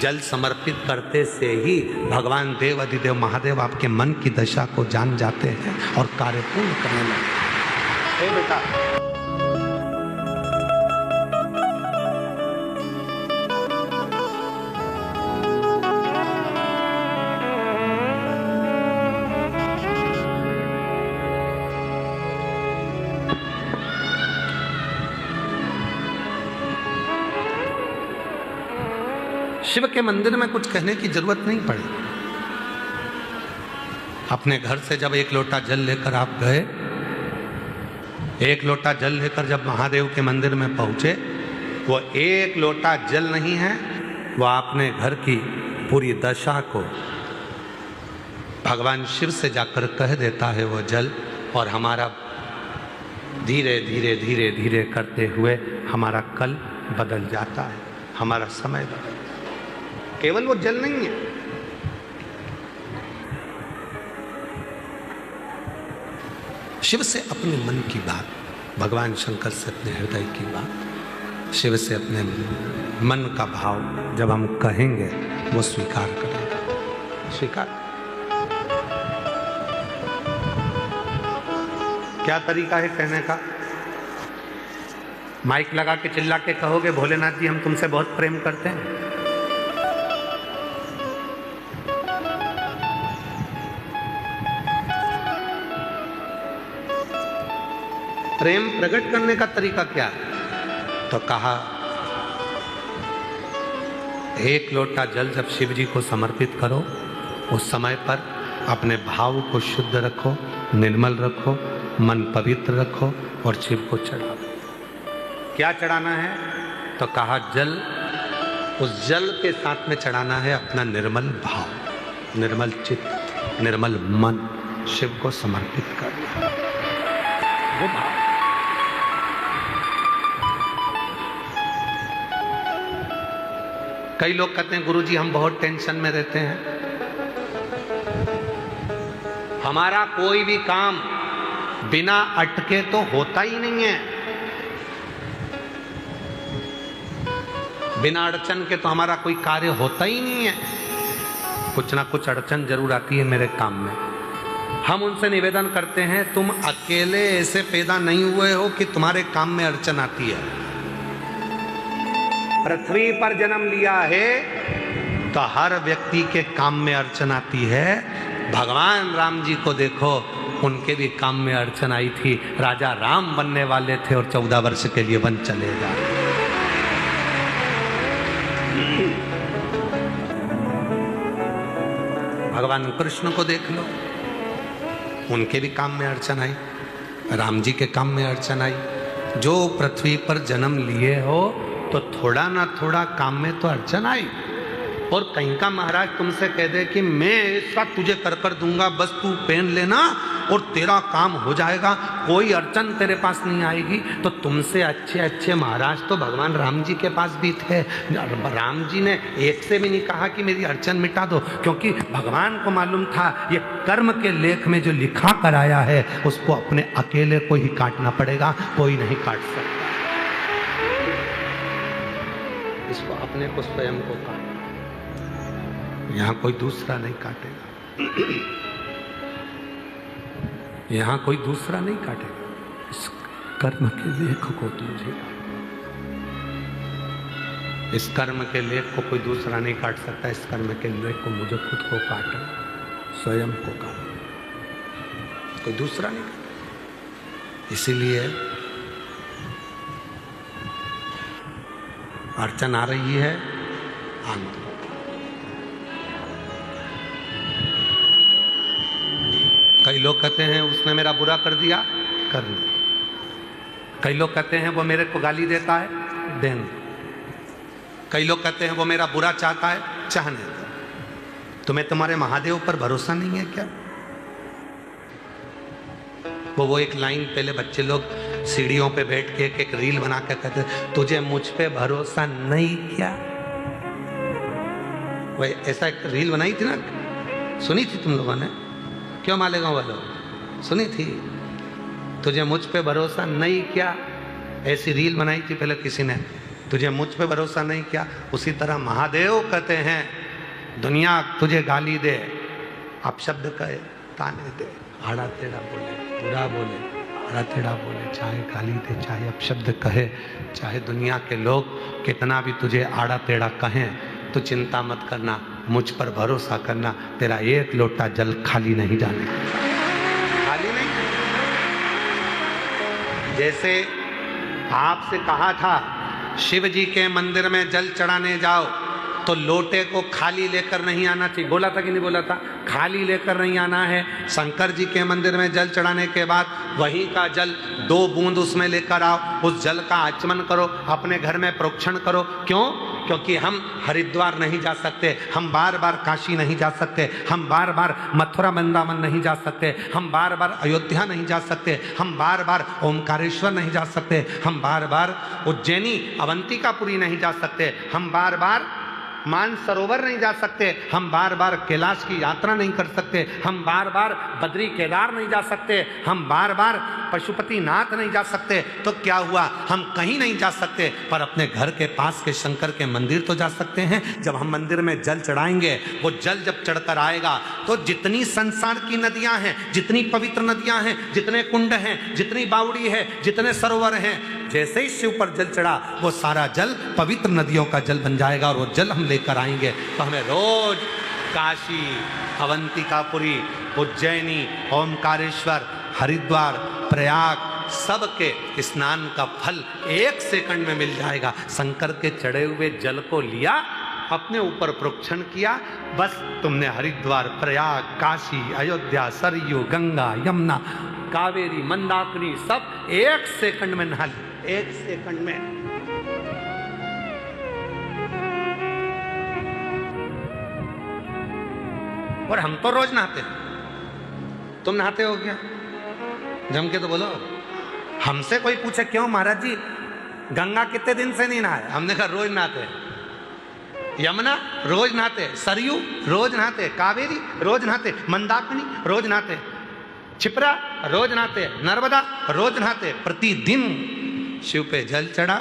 जल समर्पित करते से ही भगवान देव अधिदेव महादेव आपके मन की दशा को जान जाते हैं और कार्य पूर्ण करने लगते हैं। बेटा, शिव के मंदिर में कुछ कहने की जरूरत नहीं पड़ी। अपने घर से जब एक लोटा जल लेकर आप गए, एक लोटा जल लेकर जब महादेव के मंदिर में पहुंचे, वो एक लोटा जल नहीं है, वो आपने घर की पूरी दशा को भगवान शिव से जाकर कह देता है वो जल, और हमारा धीरे धीरे धीरे धीरे करते हुए हमारा कल बदल जाता है, हमारा समय बदल। केवल वो जल नहीं है, शिव से अपने मन की बात, भगवान शंकर से अपने हृदय की बात, शिव से अपने मन का भाव जब हम कहेंगे, वो स्वीकार करेंगे। स्वीकार क्या तरीका है कहने का? माइक लगा के चिल्ला के कहोगे, भोलेनाथ जी हम तुमसे बहुत प्रेम करते हैं? प्रेम प्रकट करने का तरीका क्या है? तो कहा, एक लोटा जल जब शिव जी को समर्पित करो, उस समय पर अपने भाव को शुद्ध रखो, निर्मल रखो, मन पवित्र रखो और शिव को चढ़ाओ। क्या चढ़ाना है? तो कहा, जल, उस जल के साथ में चढ़ाना है अपना निर्मल भाव, निर्मल चित्त, निर्मल मन, शिव को समर्पित करना वो भाव। कई लोग कहते हैं, गुरुजी हम बहुत टेंशन में रहते हैं, हमारा कोई भी काम बिना अटके तो होता ही नहीं है, बिना अड़चन के तो हमारा कोई कार्य होता ही नहीं है। कुछ ना कुछ अड़चन जरूर आती है मेरे काम में। हम उनसे निवेदन करते हैं, तुम अकेले ऐसे पैदा नहीं हुए हो कि तुम्हारे काम में अड़चन आती है। पृथ्वी पर जन्म लिया है तो हर व्यक्ति के काम में अड़चन आती है। भगवान राम जी को देखो, उनके भी काम में अड़चन आई थी। राजा राम बनने वाले थे और 14 वर्ष के लिए वन चले गए। भगवान कृष्ण को देख लो, उनके भी काम में अड़चन आई, राम जी के काम में अड़चन आई। जो पृथ्वी पर जन्म लिए हो तो थोड़ा ना थोड़ा काम में तो अड़चन आई। और कहीं का महाराज तुमसे कह दे कि मैं ऐसा तुझे कर दूंगा, बस तू पेन लेना और तेरा काम हो जाएगा, कोई अड़चन तेरे पास नहीं आएगी, तो तुमसे अच्छे अच्छे महाराज तो भगवान राम जी के पास भी थे। राम जी ने एक से भी नहीं कहा कि मेरी अड़चन मिटा दो, क्योंकि भगवान को मालूम था ये कर्म के लेख में जो लिखा कराया है उसको अपने अकेले को ही काटना पड़ेगा, कोई नहीं काट सकता। इसको अपने को स्वयं को काटना, यहाँ कोई दूसरा नहीं काटेगा, यहाँ कोई दूसरा नहीं काटेगा। इस कर्म के लेख को तुझे, इस कर्म के लेख को कोई दूसरा नहीं काट सकता। इस कर्म के लेख को मुझे खुद को काटना, स्वयं को काटना, कोई दूसरा नहीं काटेगा। इसीलिए अड़चन आ रही है आंदोलन। कई लोग कहते हैं उसने मेरा बुरा कर दिया, करने। कई लोग कहते हैं वो मेरे को गाली देता है, देने। कई लोग कहते हैं वो मेरा बुरा चाहता है, चाहने दो। तुम्हें तुम्हारे महादेव पर भरोसा नहीं है क्या? वो एक लाइन पहले बच्चे लोग सीढ़ियों पे बैठ के एक रील बना के कहते तुझे मुझ पे भरोसा नहीं क्या? वो ऐसा एक रील बनाई थी ना, सुनी थी तुम लोगों ने? क्यों मालेगांव वालों, सुनी थी? तुझे मुझ पे भरोसा नहीं क्या, ऐसी रील बनाई थी पहले किसी ने। तुझे मुझ पे भरोसा नहीं क्या? उसी तरह महादेव कहते हैं दुनिया तुझे गाली दे, अपशब्द कहे, ताने दे, आड़ा टेढ़ा बोले, बुरा बोले, आड़ा टेढ़ा बोले, चाहे गाली दे, चाहे अपशब्द कहे, चाहे दुनिया के लोग कितना भी तुझे आड़ा टेढ़ा कहें, तो चिंता मत करना, मुझ पर भरोसा करना, तेरा एक लोटा जल खाली नहीं जाने, खाली नहीं। जैसे आपसे कहा था शिव जी के मंदिर में जल चढ़ाने जाओ तो लोटे को खाली लेकर नहीं आना चाहिए, बोला था कि नहीं बोला था? खाली लेकर नहीं आना है। शंकर जी के मंदिर में जल चढ़ाने के बाद वहीं का जल 2 बूंद उसमें लेकर आओ, उस जल का आचमन करो, अपने घर में प्रोक्षण करो। क्यों? क्योंकि हम हरिद्वार नहीं जा सकते, हम बार बार काशी नहीं जा सकते, हम बार बार मथुरा वृंदावन नहीं जा सकते, हम बार बार अयोध्या नहीं जा सकते, हम बार बार ओमकारेश्वर नहीं जा सकते, हम बार बार उज्जैनी अवंतिकापुरी नहीं जा सकते, हम बार बार मानसरोवर नहीं जा सकते, हम बार बार कैलाश की यात्रा नहीं कर सकते, हम बार बार बद्री केदार नहीं जा सकते, हम बार बार पशुपतिनाथ नहीं जा सकते। तो क्या हुआ? हम कहीं नहीं जा सकते, पर अपने घर के पास के शंकर के मंदिर तो जा सकते हैं। जब हम मंदिर में जल चढ़ाएंगे, वो जल जब चढ़कर आएगा तो जितनी संसार की नदियां हैं, जितनी पवित्र नदियां हैं, जितने कुंड हैं, जितनी बावड़ी है, जितने सरोवर हैं, जैसे ही शिव पर जल चढ़ा वो सारा जल पवित्र नदियों का जल बन जाएगा और वो जल हम लेकर आएंगे। तो हमें रोज काशी, अवंतिकापुरी, उज्जैनी, ओमकारेश्वर, हरिद्वार, प्रयाग सबके स्नान का फल 1 सेकंड में मिल जाएगा। शंकर के चढ़े हुए जल को लिया, अपने ऊपर प्रोक्षण किया, बस तुमने हरिद्वार, प्रयाग, काशी, अयोध्या, सरयू, गंगा, यमुना, कावेरी, मंदाकिनी सब 1 सेकंड में नहा ली, 1 सेकंड में। और हम तो रोज नहाते हैं, तुम नहाते हो क्या? जम के तो बोलो। हमसे कोई पूछे क्यों महाराज जी गंगा कितने दिन से नहीं नहाए? हमने कहा रोज नहाते। यमुना रोज नहाते, सरयू रोज नहाते, कावेरी रोज नहाते, मंदाकिनी रोज नहाते, छिपरा रोज नहाते, नर्मदा रोज नहाते। प्रतिदिन शिव पे जल चढ़ा,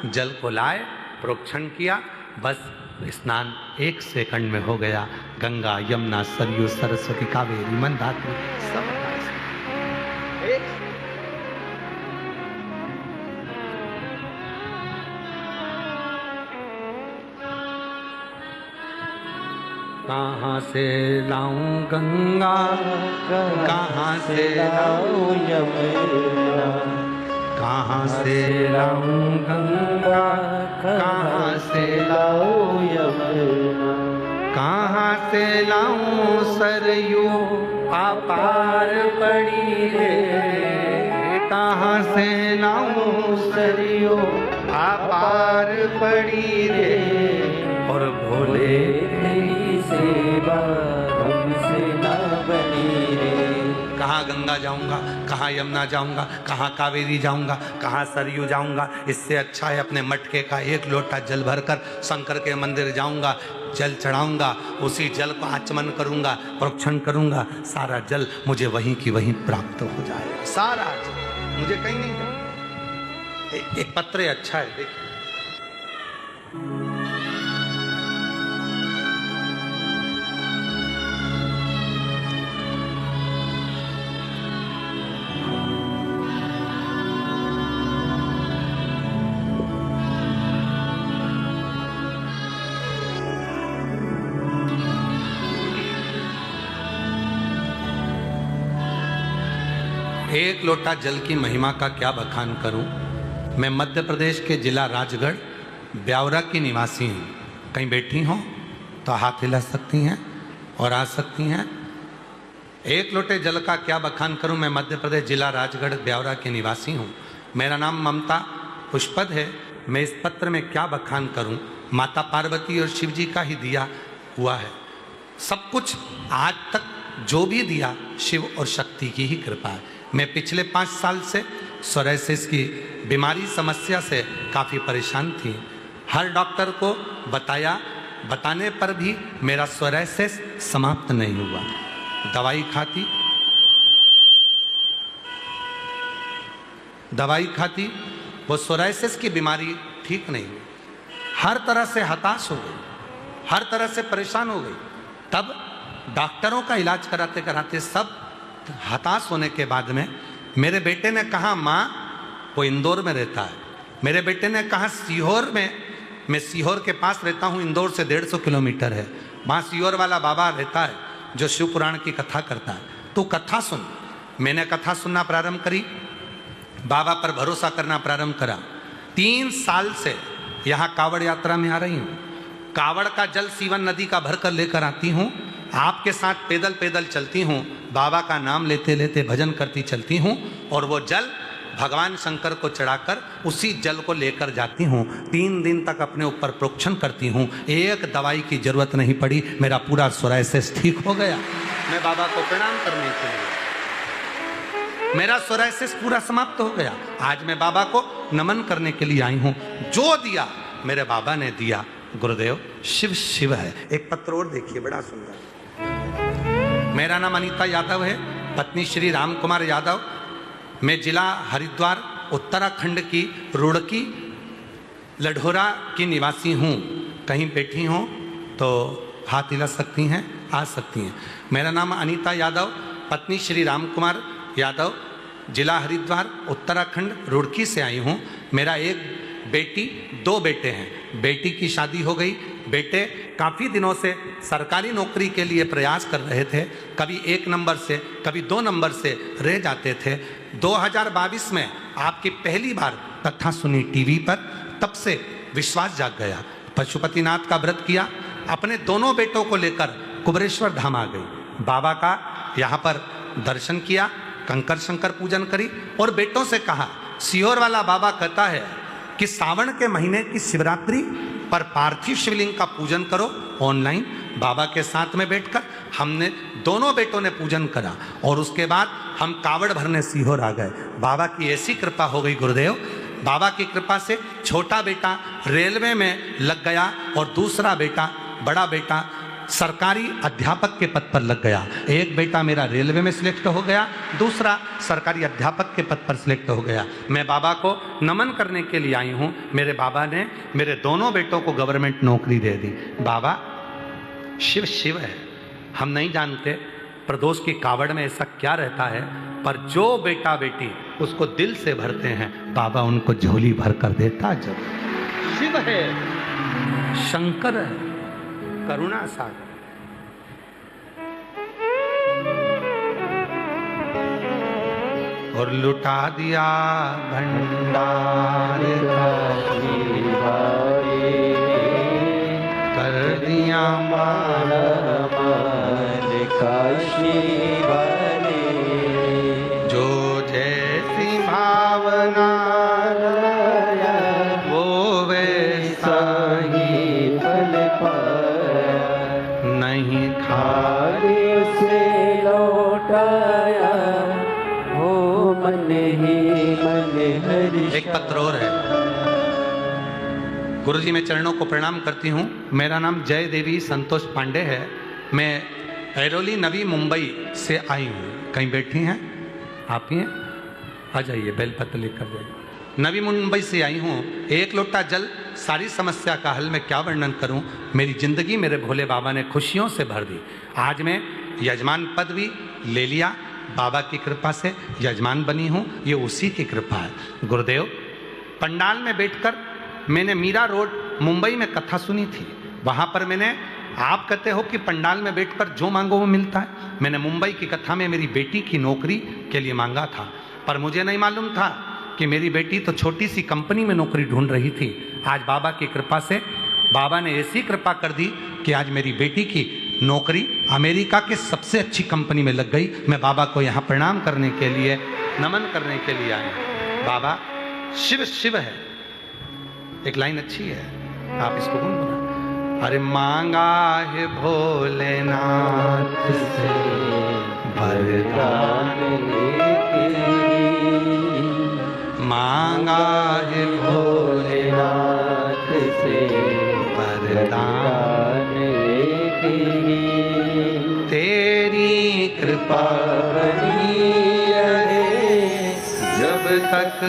जल को लाए, प्रोक्षण किया, बस स्नान 1 सेकंड में हो गया। गंगा, यमुना, सरयू, सरस्वती, कावेरी, मंदाकिनी सब कहाँ से लाऊं गंगा, कहाँ से लाऊं यमुना, कहाँ से लाऊं गंगा, कहाँ से लाऊं यमुना, कहाँ से लाऊं सरयू अपार पड़ी रे, कहाँ से लाऊं सरयू अपार पड़ी रे। और भोले सेवा हमसे ना बनी रे। कहाँ गंगा जाऊंगा, कहाँ यमुना जाऊंगा, कहाँ कावेरी जाऊंगा, कहाँ सरयू जाऊंगा? इससे अच्छा है अपने मटके का 1 लोटा जल भरकर शंकर के मंदिर जाऊंगा, जल चढ़ाऊंगा, उसी जल को आचमन करूंगा, प्रोक्षण करूंगा, सारा जल मुझे वहीं की वहीं प्राप्त हो जाएगा। सारा जल मुझे कहीं नहीं जाए। एक पत्र अच्छा है, देखिए। एक लोटा जल की महिमा का क्या बखान करूं। मैं मध्य प्रदेश के जिला राजगढ़ ब्यावरा की निवासी हूँ। कहीं बैठी हो तो हाथ हिला सकती हैं और आ सकती हैं। एक लोटे जल का क्या बखान करूं, मैं मध्य प्रदेश जिला राजगढ़ ब्यावरा के निवासी हूं। मेरा नाम ममता पुष्पद है। मैं इस पत्र में क्या बखान करूं, माता पार्वती और शिव जी का ही दिया हुआ है। सब कुछ आज तक जो भी दिया शिव और शक्ति की ही कृपा है। मैं पिछले 5 साल से सोराइसिस की बीमारी समस्या से काफ़ी परेशान थी। हर डॉक्टर को बताने पर भी मेरा सोराइसिस समाप्त नहीं हुआ। दवाई खाती वो सोराइसिस की बीमारी ठीक नहीं हुई। हर तरह से हताश हो गई, हर तरह से परेशान हो गई। तब डॉक्टरों का इलाज कराते कराते सब हताश होने के बाद में मेरे बेटे ने कहा, माँ वो इंदौर में रहता है। मेरे बेटे ने कहा सीहोर में, मैं सीहोर के पास रहता हूँ, इंदौर से 150 किलोमीटर है। वहाँ सीहोर वाला बाबा रहता है जो शिव पुराण की कथा करता है, तो कथा सुन। मैंने कथा सुनना प्रारंभ करी, बाबा पर भरोसा करना प्रारंभ करा। 3 साल से यहाँ कावड़ यात्रा में आ रही हूँ। कावड़ का जल सीवन नदी का भर कर लेकर आती हूँ, आपके साथ पैदल पैदल चलती हूँ, बाबा का नाम लेते लेते भजन करती चलती हूँ और वो जल भगवान शंकर को चढ़ाकर उसी जल को लेकर जाती हूँ। 3 दिन तक अपने ऊपर प्रोक्षण करती हूँ। एक दवाई की जरूरत नहीं पड़ी, मेरा पूरा सोराइसिस ठीक हो गया। मैं बाबा को प्रणाम करने के लिए, मेरा सोराइसिस पूरा समाप्त हो गया। आज मैं बाबा को नमन करने के लिए आई हूँ। जो दिया मेरे बाबा ने दिया। गुरुदेव शिव शिव है। एक पत्र और देखिए, बड़ा सुंदर। मेरा नाम अनीता यादव है, पत्नी श्री राम कुमार यादव। मैं जिला हरिद्वार उत्तराखंड की रुड़की लढोरा की निवासी हूँ। कहीं बैठी हों तो हाथ हिला सकती हैं, आ सकती हैं। मेरा नाम अनीता यादव, पत्नी श्री राम कुमार यादव, जिला हरिद्वार उत्तराखंड रुड़की से आई हूँ। मेरा एक बेटी, 2 बेटे हैं। बेटी की शादी हो गई। बेटे काफ़ी दिनों से सरकारी नौकरी के लिए प्रयास कर रहे थे, कभी 1 नंबर से कभी 2 नंबर से रह जाते थे। 2022 में आपकी पहली बार कथा सुनी टीवी पर, तब से विश्वास जाग गया। पशुपतिनाथ का व्रत किया, अपने दोनों बेटों को लेकर कुबरेश्वर धाम आ गई। बाबा का यहाँ पर दर्शन किया, कंकर शंकर पूजन करी और बेटों से कहा, सीहोर वाला बाबा कहता है कि सावन के महीने की शिवरात्रि पर पार्थिव शिवलिंग का पूजन करो ऑनलाइन। बाबा के साथ में बैठकर हमने दोनों बेटों ने पूजन करा और उसके बाद हम कावड़ भरने सीहोर आ गए। बाबा की ऐसी कृपा हो गई गुरुदेव, बाबा की कृपा से छोटा बेटा रेलवे में लग गया और दूसरा बेटा, बड़ा बेटा सरकारी अध्यापक के पद पर लग गया। एक बेटा मेरा रेलवे में सिलेक्ट हो गया, दूसरा सरकारी अध्यापक के पद पर सिलेक्ट हो गया। मैं बाबा को नमन करने के लिए आई हूँ। मेरे बाबा ने मेरे दोनों बेटों को गवर्नमेंट नौकरी दे दी। बाबा शिव शिव है। हम नहीं जानते प्रदोष की कावड़ में ऐसा क्या रहता है, पर जो बेटा बेटी उसको दिल से भरते हैं, बाबा उनको झोली भर कर देता। जब शिव है, शंकर है, करुणा सागर। और लुटा दिया भंडार कर दिया माला का शिवाले। जो जैसी भावना वो वैसा ही फल पाया, नहीं खाली से लौटाया हो मन ही मन हरि। एक पत्र और है। गुरु जी, मैं चरणों को प्रणाम करती हूँ। मेरा नाम जय देवी संतोष पांडे है। मैं ऐरोली नवी मुंबई से आई हूँ। कहीं बैठी हैं आप ही हैं? आ जाइए, बेलपत्र लेकर जाइए। नवी मुंबई से आई हूँ। एक लोटा जल, सारी समस्या का हल। मैं क्या वर्णन करूँ। मेरी जिंदगी मेरे भोले बाबा ने खुशियों से भर दी। आज मैं यजमान पद भी ले लिया, बाबा की कृपा से यजमान बनी हूँ। ये उसी की कृपा है। गुरुदेव, पंडाल में बैठकर मैंने मीरा रोड मुंबई में कथा सुनी थी। वहाँ पर मैंने, आप कहते हो कि पंडाल में बैठकर जो मांगो वो मिलता है, मैंने मुंबई की कथा में मेरी बेटी की नौकरी के लिए मांगा था। पर मुझे नहीं मालूम था कि मेरी बेटी तो छोटी सी कंपनी में नौकरी ढूंढ रही थी। आज बाबा की कृपा से बाबा ने ऐसी कृपा कर दी कि आज मेरी बेटी की नौकरी अमेरिका के सबसे अच्छी कंपनी में लग गई। मैं बाबा को यहाँ प्रणाम करने के लिए, नमन करने के लिए आया। बाबा शिव शिव है। एक लाइन अच्छी है, आप इसको गुनगुना। अरे मांगा है भोलेनाथ से वरदान लेके, मांगा है भोलेनाथ से वरदान लेके, तेरी कृपा बनी रहे जब तक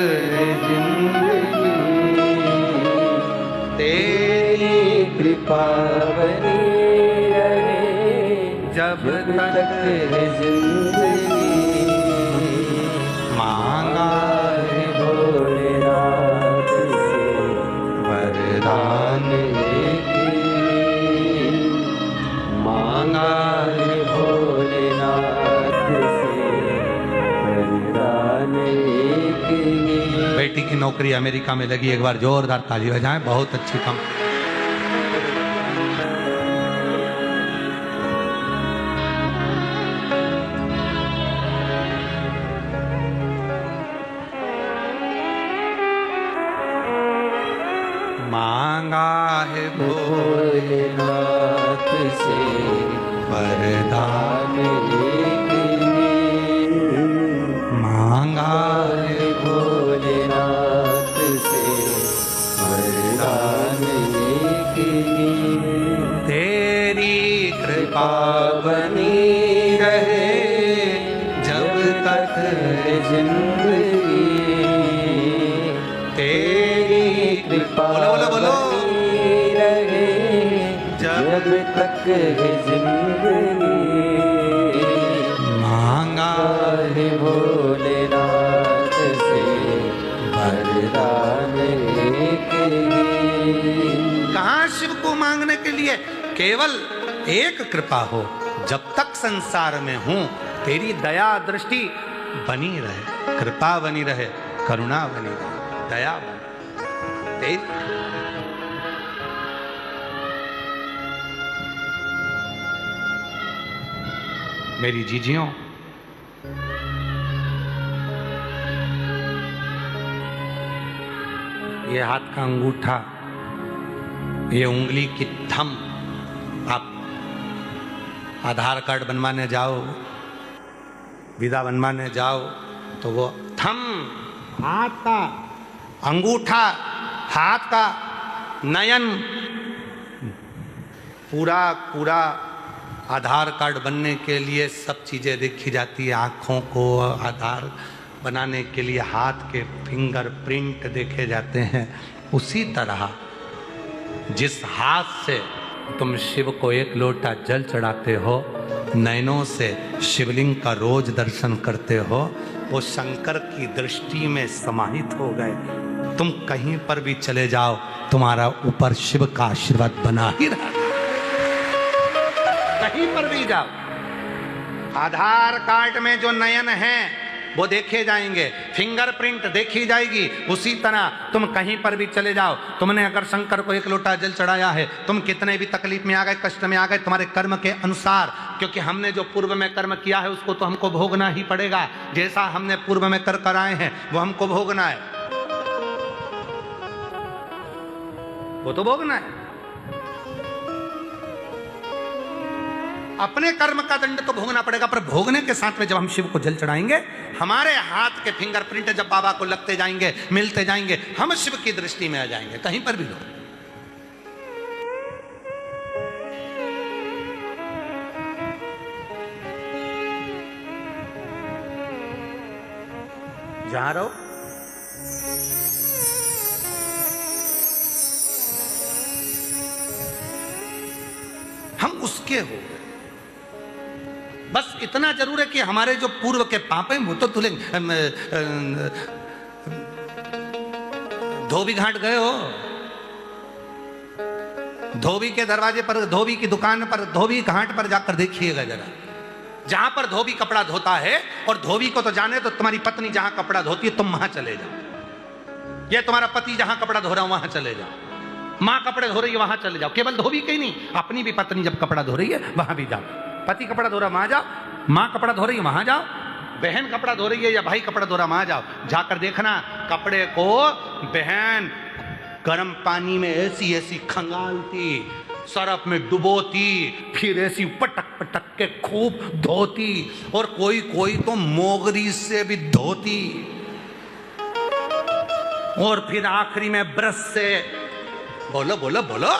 जिंदगी, तेरी कृपा बनी रहे जब तक जिंदगी, मांगा है भोलेनाथ से वरदान लेके, मांगा है भोलेनाथ से वरदान लेके। बेटी की नौकरी अमेरिका में लगी। एक बार जोरदार ताली बजाएं। बहुत अच्छी काम। मांगा है भोलेनाथ से वरदान लेके, मांगा है भोलेनाथ से वरदान लेके, तेरी कृपा बनी रहे जब तक जिंदगी, तेरी कृपा बनी रहे जब तक जिंदगी, मांगा है भोलेनाथ से वरदान लेके। कहाँ शिव को मांगने के लिए केवल एक कृपा हो, जब तक संसार में हूं तेरी दया दृष्टि बनी रहे, कृपा बनी रहे, करुणा बनी रहे, दया बनी तेरी। मेरी जीजियों, ये हाथ का अंगूठा, ये उंगली की थंब, आप आधार कार्ड बनवाने जाओ, वीजा बनवाने जाओ तो वो थंब, हाथ का अंगूठा, हाथ का नयन, पूरा पूरा आधार कार्ड बनने के लिए सब चीज़ें देखी जाती है। आँखों को आधार बनाने के लिए हाथ के फिंगरप्रिंट देखे जाते हैं। उसी तरह जिस हाथ से तुम शिव को एक लोटा जल चढ़ाते हो, नयनों से शिवलिंग का रोज दर्शन करते हो, वो शंकर की दृष्टि में समाहित हो गए। तुम कहीं पर भी चले जाओ, तुम्हारा ऊपर शिव का आशीर्वाद बना ही रहा। कहीं पर भी जाओ, आधार कार्ड में जो नयन है वो देखे जाएंगे, फिंगरप्रिंट देखी जाएगी। उसी तरह तुम कहीं पर भी चले जाओ, तुमने अगर शंकर को एक लोटा जल चढ़ाया है, तुम कितने भी तकलीफ में आ गए, कष्ट में आ गए, तुम्हारे कर्म के अनुसार, क्योंकि हमने जो पूर्व में कर्म किया है उसको तो हमको भोगना ही पड़ेगा। जैसा हमने पूर्व में कर कर आए हैं वो हमको भोगना है, वो तो भोगना है। अपने कर्म का दंड तो भोगना पड़ेगा, पर भोगने के साथ में जब हम शिव को जल चढ़ाएंगे, हमारे हाथ के फिंगरप्रिंट जब बाबा को लगते जाएंगे, मिलते जाएंगे, हम शिव की दृष्टि में आ जाएंगे। कहीं पर भी लो, जहां रहो, हम उसके हो। बस इतना जरूर है कि हमारे जो पूर्व के पाप हैं वो तो तुले। धोबी घाट गए हो, धोबी के दरवाजे पर, धोबी की दुकान पर, धोबी घाट पर जाकर देखिएगा जरा। जहां पर धोबी कपड़ा धोता है, और धोबी को तो जाने तो तुम्हारी पत्नी जहां कपड़ा धोती है तुम वहां चले जाओ, या तुम्हारा पति जहां कपड़ा धो रहा है वहां चले जाओ। माँ कपड़े धो रही है वहां चले जाओ, केवल धोबी कहीं नहीं, अपनी भी पत्नी जब कपड़ा धो रही है वहां भी जाओ। पति कपड़ा धो रहा वहां जाओ, माँ कपड़ा धो रही है वहां जाओ, बहन कपड़ा धो रही है या भाई कपड़ा धो रहा वहां जाओ, जाकर देखना कपड़े को बहन गर्म पानी में ऐसी ऐसी खंगालती, सरफ में डुबोती, फिर ऐसी पटक पटक के खूब धोती, और कोई कोई तो मोगरी से भी धोती, और फिर आखिरी में ब्रश से बोलो बोलो बोलो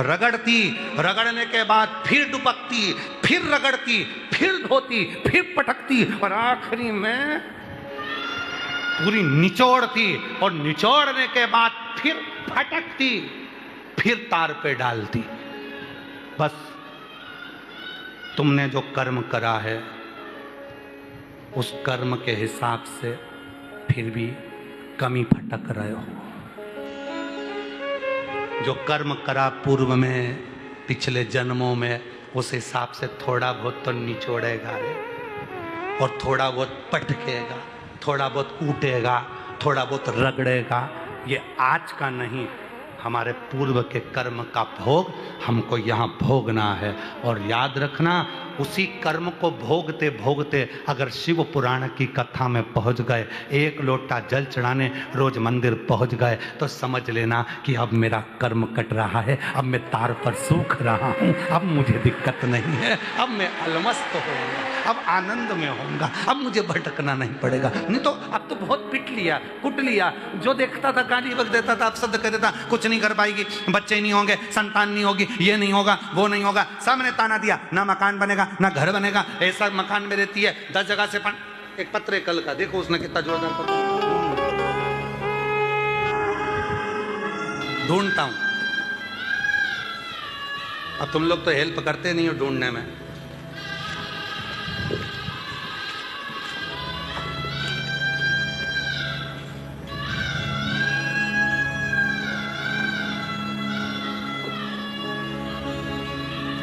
रगड़ती, रगड़ने के बाद फिर डुबकती, फिर रगड़ती, फिर धोती, फिर पटकती, और आखिरी में पूरी निचोड़ती, और निचोड़ने के बाद फिर फटकती, फिर तार पे डालती। बस तुमने जो कर्म करा है उस कर्म के हिसाब से फिर भी कमी फटक रहे हो। जो कर्म करा पूर्व में, पिछले जन्मों में, उस हिसाब से थोड़ा बहुत तो निचोड़ेगा रे, और थोड़ा बहुत पटकेगा, थोड़ा बहुत कूटेगा, थोड़ा बहुत रगड़ेगा। ये आज का नहीं, हमारे पूर्व के कर्म का भोग हमको यहाँ भोगना है। और याद रखना, उसी कर्म को भोगते भोगते अगर शिव पुराण की कथा में पहुँच गए, एक लोटा जल चढ़ाने रोज मंदिर पहुँच गए, तो समझ लेना कि अब मेरा कर्म कट रहा है, अब मैं तार पर सूख रहा हूँ, अब मुझे दिक्कत नहीं है, अब मैं अलमस्त होऊंगा, अब आनंद में होऊंगा, अब मुझे भटकना नहीं पड़ेगा। नहीं तो अब तो बहुत पिट लिया, कुट लिया, जो देखता था गाली बक देता था, अपशब्द कह देता, कुछ नहीं कर पाएगी, बच्चे नहीं होंगे, संतान नहीं होगी, ये नहीं होगा, वो नहीं होगा, सामने ताना दिया, ना मकान बनेगा ना घर बनेगा, ऐसा मकान में रहती है 10 जगह से एक पत्र कल का देखो उसने कितना जोरदार पत्र ढूंढता हूं। अब तुम लोग तो हेल्प करते नहीं हो ढूंढने में।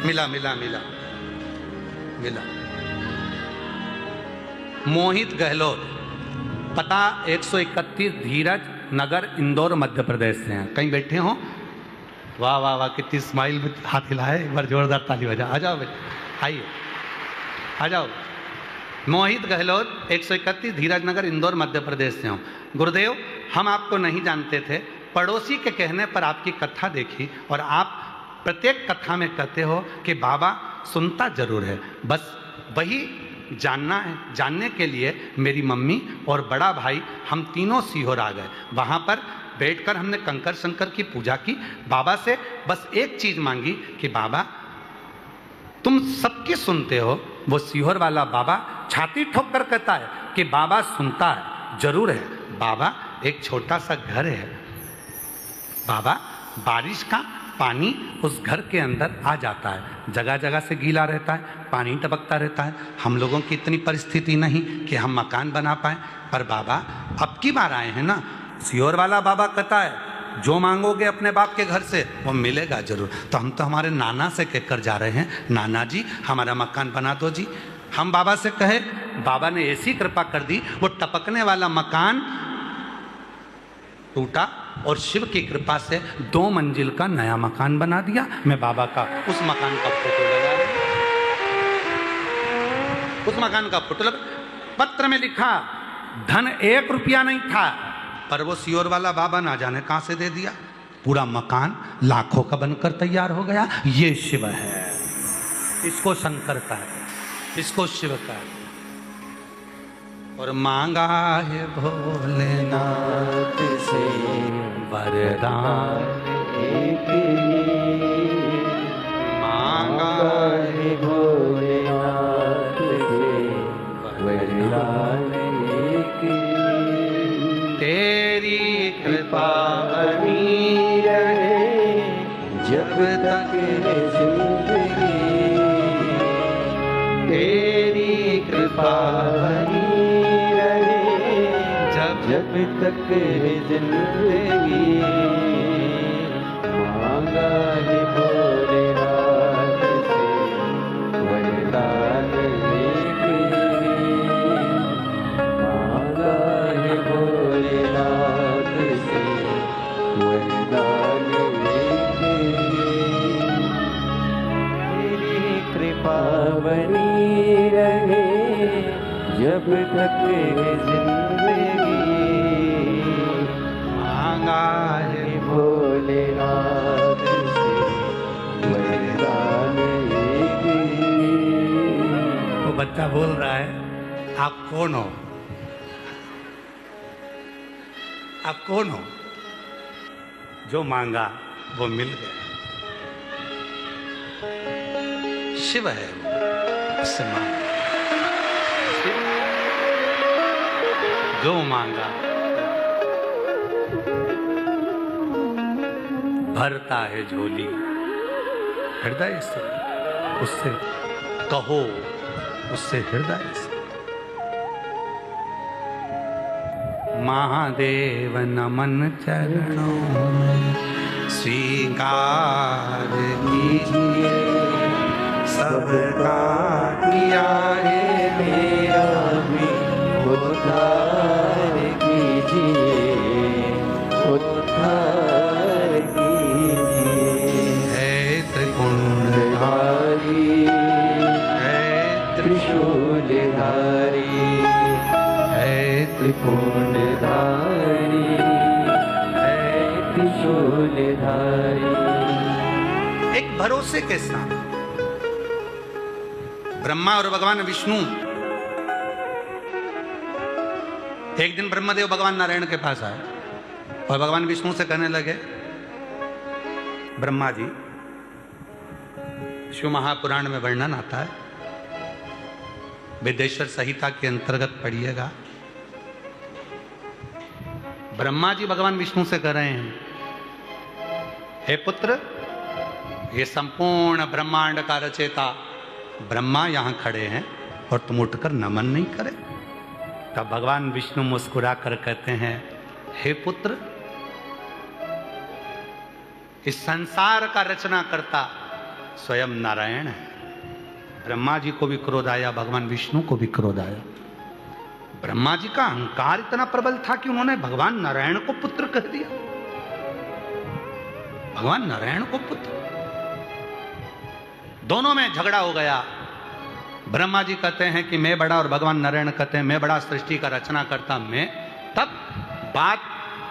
मिला मिला मिला मिला। मोहित गहलोत, पता 131 धीरज नगर इंदौर मध्य प्रदेश से हैं। कहीं बैठे हो? वाह वाह वाह, कितनी स्माइल में हाथ हिलाए, एक बार जोरदार ताली बजा। आ जाओ बेटा, आइए आ जाओ। मोहित गहलोत 131 धीरज नगर इंदौर मध्य प्रदेश से हूँ। गुरुदेव, हम आपको नहीं जानते थे, पड़ोसी के कहने पर आपकी कथा देखी, और आप प्रत्येक कथा में कहते हो कि बाबा सुनता जरूर है, बस वही जानना है। जानने के लिए मेरी मम्मी और बड़ा भाई हम तीनों सीहोर आ गए। वहाँ पर बैठकर हमने कंकर शंकर की पूजा की, बाबा से बस एक चीज मांगी कि बाबा तुम सबकी सुनते हो। वो सीहोर वाला बाबा छाती ठोक कर कहता है कि बाबा सुनता है, जरूर है बाबा, एक छोटा सा घर है बाबा, बारिश का पानी उस घर के अंदर आ जाता है, जगह जगह से गीला रहता है, पानी टपकता रहता है। हम लोगों की इतनी परिस्थिति नहीं कि हम मकान बना पाए, पर बाबा अब की बार आए हैं ना। सीहोर वाला बाबा कहता है जो मांगोगे अपने बाप के घर से वो मिलेगा जरूर। तो हम तो हमारे नाना से कहकर जा रहे हैं, नाना जी हमारा मकान बना दो जी। हम बाबा से कहे, बाबा ने ऐसी कृपा कर दी, वो टपकने वाला मकान टूटा, और शिव की कृपा से 2 मंजिल का नया मकान बना दिया। मैं बाबा का उस मकान का फोटो लगा, उस मकान का फोटो लगा। पत्र में लिखा धन 1 रुपया नहीं था, पर वो सीहोर वाला बाबा ना जाने कहां से दे दिया, पूरा मकान लाखों का बनकर तैयार हो गया। ये शिव है, इसको शंकर का है, इसको शिव का है। और मांगा है भोलेनाथ से वरदान एक ही, मांगा है भोलेनाथ से वरदान एक ही। तेरी कृपा बनी रहे जब तक जिंदगी, तेरी कृपा बनी जब तक जिंदगी। मांगा है भोलेनाथ से वरदान एक ही, मांगा है भोलेनाथ से वरदान एक ही। कौन हो? आप कौन हो? जो मांगा वो मिल गया। शिव है वो, उससे मांग। जो मांगा भरता है झोली हृदय से, उससे कहो, उससे हृदय से। महादेव नमन चरणों में स्वीकार कीजिए, सबका किया है मेरा भी उद्धार कीजिए, उद्धार कीजिए। है त्रिपुंडधारी, है त्रिशूलधारी, है त्रिपुंडधारी, है त्रिशूलधारी। एक भरोसे के साथ ब्रह्मा और भगवान विष्णु, एक दिन ब्रह्मदेव भगवान नारायण के पास आए और भगवान विष्णु से कहने लगे, ब्रह्मा जी, शिव महापुराण में वर्णन आता है, विदेश्वर संहिता के अंतर्गत पढ़िएगा। ब्रह्मा जी भगवान विष्णु से कह रहे हैं, हे पुत्र, ये संपूर्ण ब्रह्मांड का रचयिता ब्रह्मा यहां खड़े हैं और तुम उठकर नमन नहीं करे। तब भगवान विष्णु मुस्कुरा कर कहते हैं, हे पुत्र, इस संसार का रचना करता स्वयं नारायण है। ब्रह्मा जी को भी क्रोध आया, भगवान विष्णु को भी क्रोध आया। ब्रह्मा जी का अहंकार इतना प्रबल था कि उन्होंने भगवान नारायण को पुत्र कह दिया। भगवान नारायण को पुत्र। दोनों में झगड़ा हो गया। ब्रह्मा जी कहते हैं कि मैं बड़ा, और भगवान नारायण कहते हैं मैं बड़ा, सृष्टि का रचना करता मैं। तब बात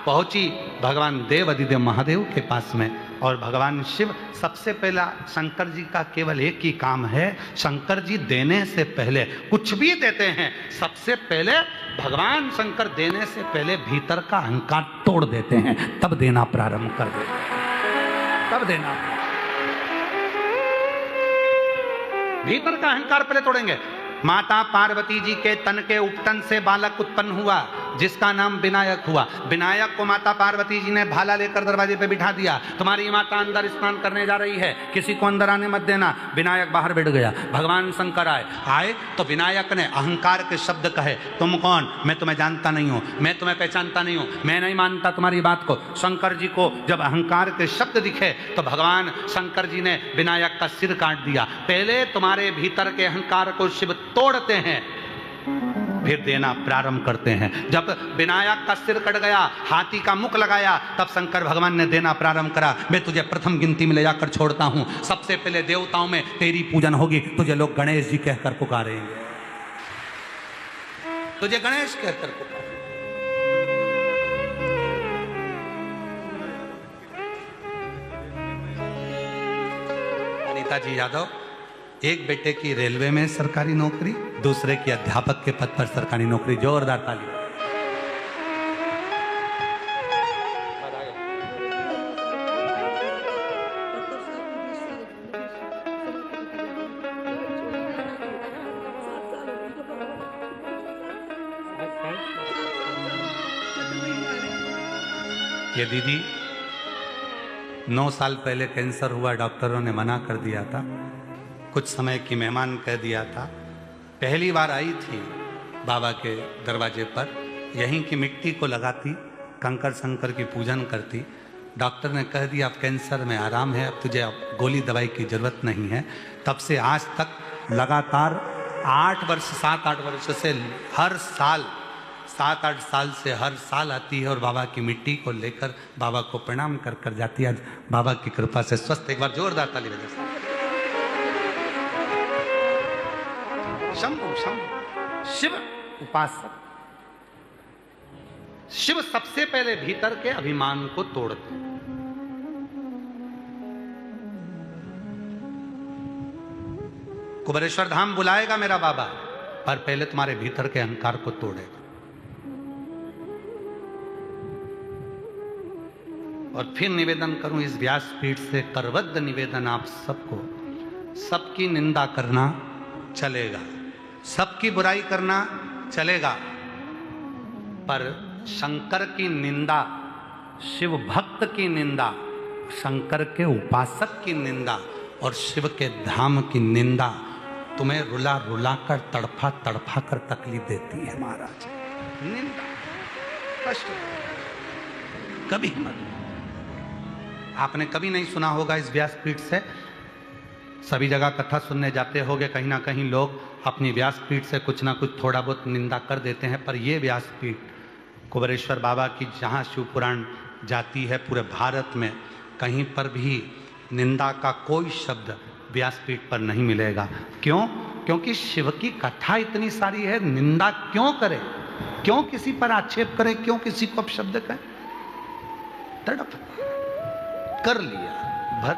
पहुंची भगवान देव अधिदेव महादेव के पास में, और भगवान शिव, सबसे पहला शंकर जी का केवल एक ही काम है, शंकर जी देने से पहले, कुछ भी देते हैं, सबसे पहले भगवान शंकर देने से पहले भीतर का अहंकार तोड़ देते हैं, तब देना प्रारंभ कर देते हैं, तब देना। भीतर का अहंकार पहले तोड़ेंगे। माता पार्वती जी के तन के उपटन से बालक उत्पन्न हुआ जिसका नाम विनायक हुआ। विनायक को माता पार्वती जी ने भाला लेकर दरवाजे पे बिठा दिया, तुम्हारी माता अंदर स्नान करने जा रही है, किसी को अंदर आने मत देना। विनायक बाहर बैठ गया। भगवान शंकर आए तो विनायक ने अहंकार के शब्द कहे, तुम कौन? मैं तुम्हें जानता नहीं हूं, मैं तुम्हें पहचानता नहीं हूं, मैं नहीं मानता तुम्हारी बात को। शंकर जी को जब अहंकार के शब्द दिखे तो भगवान शंकर जी ने विनायक का सिर काट दिया। पहले तुम्हारे भीतर के अहंकार को शिव तोड़ते हैं, फिर देना प्रारंभ करते हैं। जब विनायक का सिर कट गया, हाथी का मुख लगाया, तब शंकर भगवान ने देना प्रारंभ करा। मैं तुझे प्रथम गिनती में ले जाकर छोड़ता हूं। सबसे पहले देवताओं में तेरी पूजन होगी, तुझे लोग गणेश जी कहकर पुकारेंगे, तुझे गणेश कहकर पुकारेंगे। अनीता जी यादव, एक बेटे की रेलवे में सरकारी नौकरी, दूसरे की अध्यापक के पद पर सरकारी नौकरी। जोरदार ताली। ये दीदी 9 साल पहले कैंसर हुआ, डॉक्टरों ने मना कर दिया था, कुछ समय की मेहमान कह दिया था। पहली बार आई थी बाबा के दरवाजे पर, यहीं की मिट्टी को लगाती, कंकर शंकर की पूजन करती। डॉक्टर ने कह दिया अब कैंसर में आराम है, अब तुझे गोली दवाई की जरूरत नहीं है। तब से आज तक लगातार 7-8 वर्ष से हर साल 7-8 साल से हर साल आती है और बाबा की मिट्टी को लेकर बाबा को प्रणाम कर कर जाती है। आज बाबा की कृपा से स्वस्थ। एक बार जोरदार ताली बजा। शंभु शंभु शिव उपासक। शिव सबसे पहले भीतर के अभिमान को तोड़ते। कुबेरेश्वर धाम बुलाएगा मेरा बाबा, पर पहले तुम्हारे भीतर के अहंकार को तोड़ेगा। और फिर निवेदन करूं इस व्यासपीठ से, करवद्ध निवेदन आप सबको, सबकी निंदा करना चलेगा, सबकी बुराई करना चलेगा, पर शंकर की निंदा, शिव भक्त की निंदा, शंकर के उपासक की निंदा और शिव के धाम की निंदा तुम्हें रुला रुला कर, तड़फा तड़फा कर तकलीफ देती है महाराज। निंदा कष्ट कभी मत। आपने कभी नहीं सुना होगा इस व्यासपीठ से, सभी जगह कथा सुनने जाते होंगे, कहीं ना कहीं लोग अपनी व्यासपीठ से कुछ ना कुछ थोड़ा बहुत निंदा कर देते हैं, पर ये व्यासपीठ कुबेरेश्वर बाबा की जहाँ शिव पुराण जाती है पूरे भारत में, कहीं पर भी निंदा का कोई शब्द व्यासपीठ पर नहीं मिलेगा। क्यों? क्योंकि शिव की कथा इतनी सारी है, निंदा क्यों करे, क्यों किसी पर आक्षेप करे, क्यों किसी को अपशब्द करे। तड़प कर लिया भर,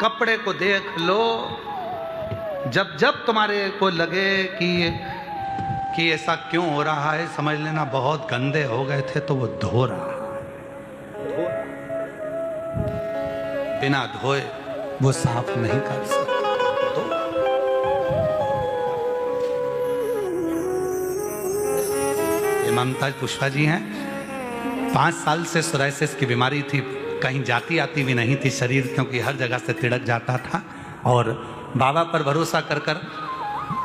कपड़े को देख लो, जब जब तुम्हारे को लगे कि ऐसा क्यों हो रहा है, समझ लेना बहुत गंदे हो गए थे तो वो धो रहा है। बिना धोए वो साफ नहीं कर सकता। तो ये ममताज पुष्पा जी हैं, 5 साल से सोराइसिस की बीमारी थी, कहीं जाती आती भी नहीं थी शरीर, क्योंकि हर जगह से तिड़क जाता था, और बाबा पर भरोसा कर कर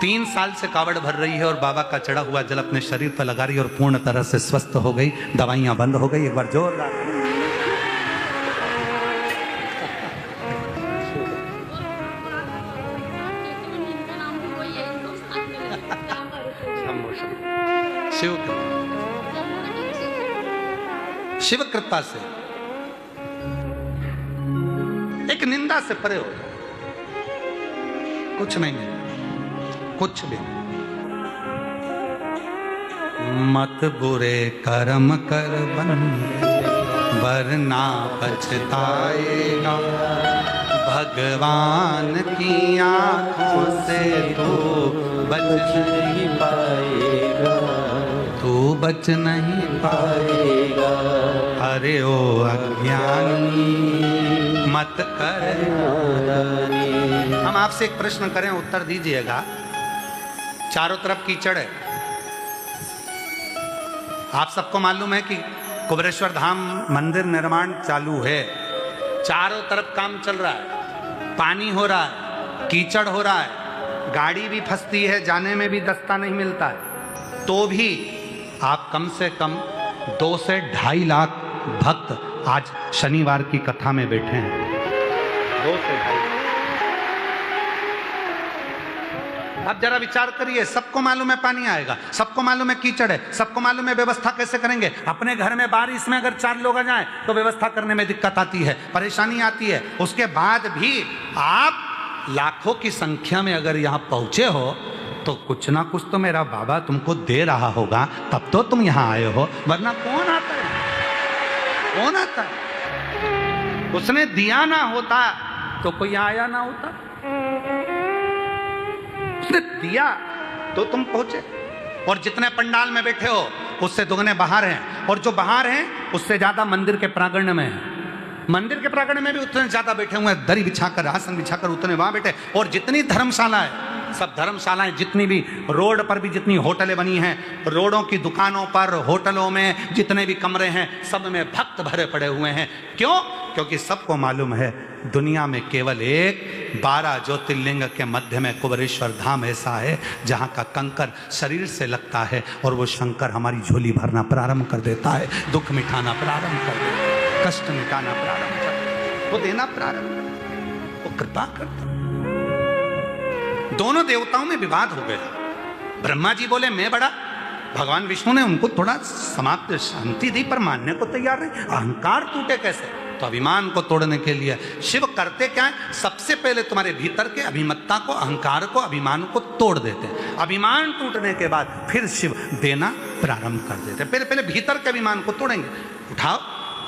3 साल से कावड़ भर रही है और बाबा का चढ़ा हुआ जल अपने शरीर पर लगा रही है और पूर्ण तरह से स्वस्थ हो गई, दवाइयां बंद हो गई। एक बार जोरदार शिव कृपा से एक निंदा से परे हो जाओ, कुछ नहीं मिलेगा, कुछ भी नहीं। मत बुरे कर्म कर वरना पछताएगा, भगवान की आंखों से तू बच नहीं पाएगा, तू बच नहीं पाएगा। अरे ओ अज्ञानी मत कर। हम आपसे एक प्रश्न करें, उत्तर दीजिएगा। चारों तरफ कीचड़ है, आप सबको मालूम है कि कुबेरेश्वर धाम मंदिर निर्माण चालू है, चारों तरफ काम चल रहा है, पानी हो रहा है, कीचड़ हो रहा है, गाड़ी भी फंसती है, जाने में भी दस्ता नहीं मिलता है, तो भी आप कम से कम 2 से 2.5 लाख भक्त आज शनिवार की कथा में बैठे हैं। 2 से 2.5। अब जरा विचार करिए, सबको मालूम है पानी आएगा, सबको मालूम है कीचड़ है, सबको मालूम है व्यवस्था कैसे करेंगे। अपने घर में बारिश में अगर 4 लोग आ जाएं तो व्यवस्था करने में दिक्कत आती है, परेशानी आती है। उसके बाद भी आप लाखों की संख्या में अगर यहाँ पहुंचे हो तो कुछ ना कुछ तो मेरा बाबा तुमको दे रहा होगा, तब तो तुम यहाँ आए हो, वरना कौन आता है? कौन आता है? उसने दिया ना होता तो कोई आया ना होता, उसने दिया तो तुम पहुंचे। और जितने पंडाल में बैठे हो उससे दुगने बाहर हैं, और जो बाहर हैं उससे ज्यादा मंदिर के प्रांगण में हैं। मंदिर के प्रांगण में भी उतने ज्यादा बैठे हुए हैं, दरी बिछाकर, आसन बिछाकर उतने वहां बैठे। और जितनी धर्मशाला है, सब धर्मशालाएं, जितनी भी रोड पर भी जितनी होटलें बनी हैं, रोडों की दुकानों पर, होटलों में जितने भी कमरे हैं, सब में भक्त भरे पड़े हुए हैं। क्यों? क्योंकि सबको मालूम है दुनिया में केवल एक 12 ज्योतिर्लिंग के मध्य में कुबेरेश्वर धाम ऐसा है जहाँ का कंकर शरीर से लगता है और वो शंकर हमारी झोली भरना प्रारंभ कर देता है, दुख मिटाना प्रारंभ कर देता है, कष्ट मिटाना प्रारंभ कर देता है, वो देना प्रारंभ कर देता है, वो कृपा करता है। दोनों देवताओं में विवाद हो गया। ब्रह्मा जी बोले मैं बड़ा, भगवान विष्णु ने उनको थोड़ा समाप्त शांति दी, पर मानने को तैयार नहीं। अहंकार टूटे कैसे? तो अभिमान को तोड़ने के लिए शिव करते क्या है? सबसे पहले तुम्हारे भीतर के अभिमत्ता को, अहंकार को, अभिमान को तोड़ देते हैं। अभिमान टूटने के बाद फिर शिव देना प्रारंभ कर देते हैं। पहले पहले भीतर के अभिमान को तोड़ेंगे। उठाओ,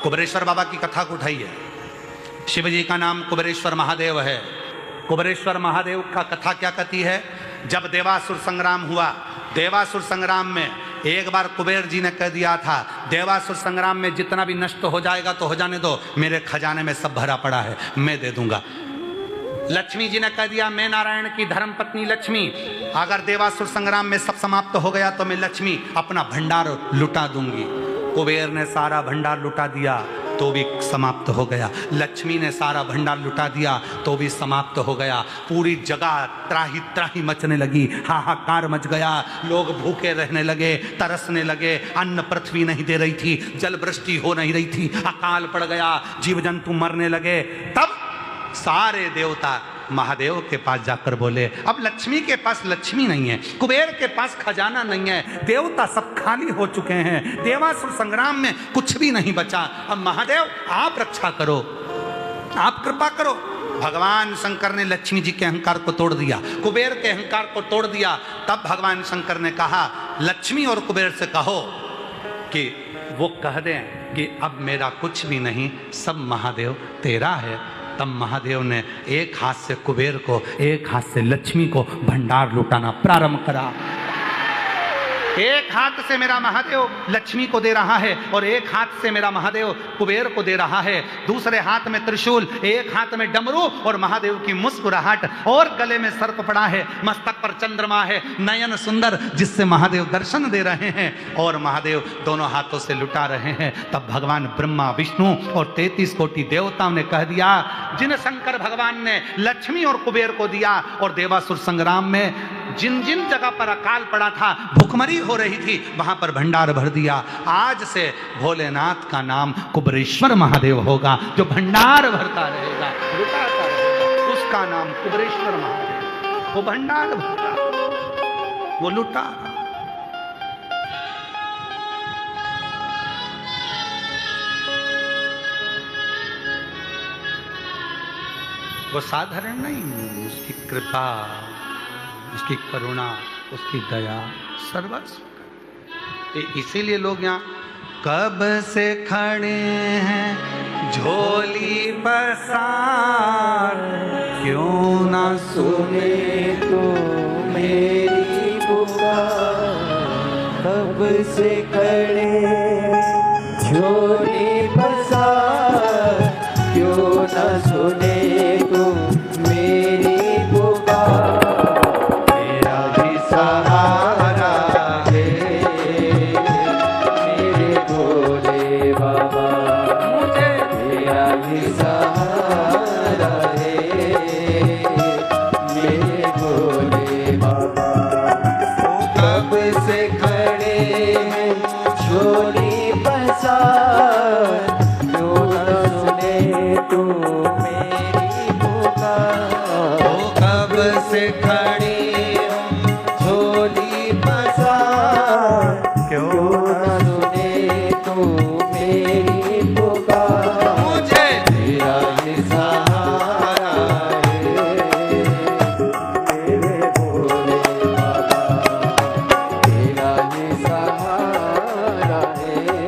कुबेरेश्वर बाबा की कथा को उठाइए। शिव जी का नाम कुबेरेश्वर महादेव है। कुबेरेश्वर महादेव का कथा क्या कहती है? जब देवासुर संग्राम हुआ, देवासुर संग्राम में एक बार कुबेर जी ने कह दिया था, देवासुर संग्राम में जितना भी नष्ट हो जाएगा तो हो जाने दो, मेरे खजाने में सब भरा पड़ा है, मैं दे दूंगा। लक्ष्मी जी ने कह दिया, मैं नारायण की धर्मपत्नी लक्ष्मी, अगर देवासुर संग्राम में सब समाप्त हो गया तो मैं लक्ष्मी अपना भंडार लुटा दूंगी। कुबेर ने सारा भंडार लुटा दिया तो भी समाप्त हो गया, लक्ष्मी ने सारा भंडार लुटा दिया तो भी समाप्त हो गया। पूरी जगह त्राही त्राही मचने लगी, हाहाकार मच गया, लोग भूखे रहने लगे, तरसने लगे, अन्न पृथ्वी नहीं दे रही थी, जल वृष्टि हो नहीं रही थी, अकाल पड़ गया, जीव जंतु मरने लगे। तब सारे देवता महादेव के पास जाकर बोले, अब लक्ष्मी के पास लक्ष्मी नहीं है, कुबेर के पास खजाना नहीं है, देवता सब खाली हो चुके हैं, देवासुर संग्राम में कुछ भी नहीं बचा, अब महादेव आप रक्षा करो, आप कृपा करो। भगवान शंकर ने लक्ष्मी जी के अहंकार को तोड़ दिया, कुबेर के अहंकार को तोड़ दिया। तब भगवान शंकर ने कहा, लक्ष्मी और कुबेर से कहो कि वो कह दें कि अब मेरा कुछ भी नहीं, सब महादेव तेरा है। तब महादेव ने एक हाथ से कुबेर को, एक हाथ से लक्ष्मी को भंडार लुटाना प्रारंभ करा। एक हाथ से मेरा महादेव लक्ष्मी को दे रहा है और एक हाथ से मेरा महादेव कुबेर को दे रहा है, दूसरे हाथ में त्रिशूल, एक हाथ में डमरू और महादेव की मुस्कुराहट, और गले में सर्प पड़ा है, मस्तक पर चंद्रमा है, नयन सुंदर जिससे महादेव दर्शन दे रहे हैं और महादेव दोनों हाथों से लुटा रहे हैं। तब भगवान ब्रह्मा विष्णु और 33 कोटि देवताओं ने कह दिया, जिन शंकर भगवान ने लक्ष्मी और कुबेर को दिया और देवासुर संग्राम में जिन जिन जगह पर अकाल पड़ा था, भुखमरी हो रही थी, वहां पर भंडार भर दिया। आज से भोलेनाथ का नाम कुबरेश्वर महादेव होगा, जो भंडार भरता रहेगा, लुटाता रहेगा, उसका नाम कुबरेश्वर महादेव। वो भंडार भरता, वो लुटा। वो साधारण नहीं, उसकी कृपा, उसकी करुणा, उसकी दया सर्वस्व। इसीलिए लोग यहाँ कब से खड़े हैं झोली पसार, क्यों ना सुने तो मेरी पुकार, कब से खड़े झोली पसार, क्यों ना सुने तो मेरी पुकार। तेरा भी सहारा है मेरे भोले बाबा, मुझे तेरा भी सहारा है मेरे भोले बाबा। कब से खड़े हैं झोली पसार, क्यों न सुने तू मेरी पुकार। कब से खड़े झोली पसार, क्यों न सुने तू मेरी पुकार। मुझे तेरा ही सहारा है मेरे भोले बाबा, तेरा ही सहारा है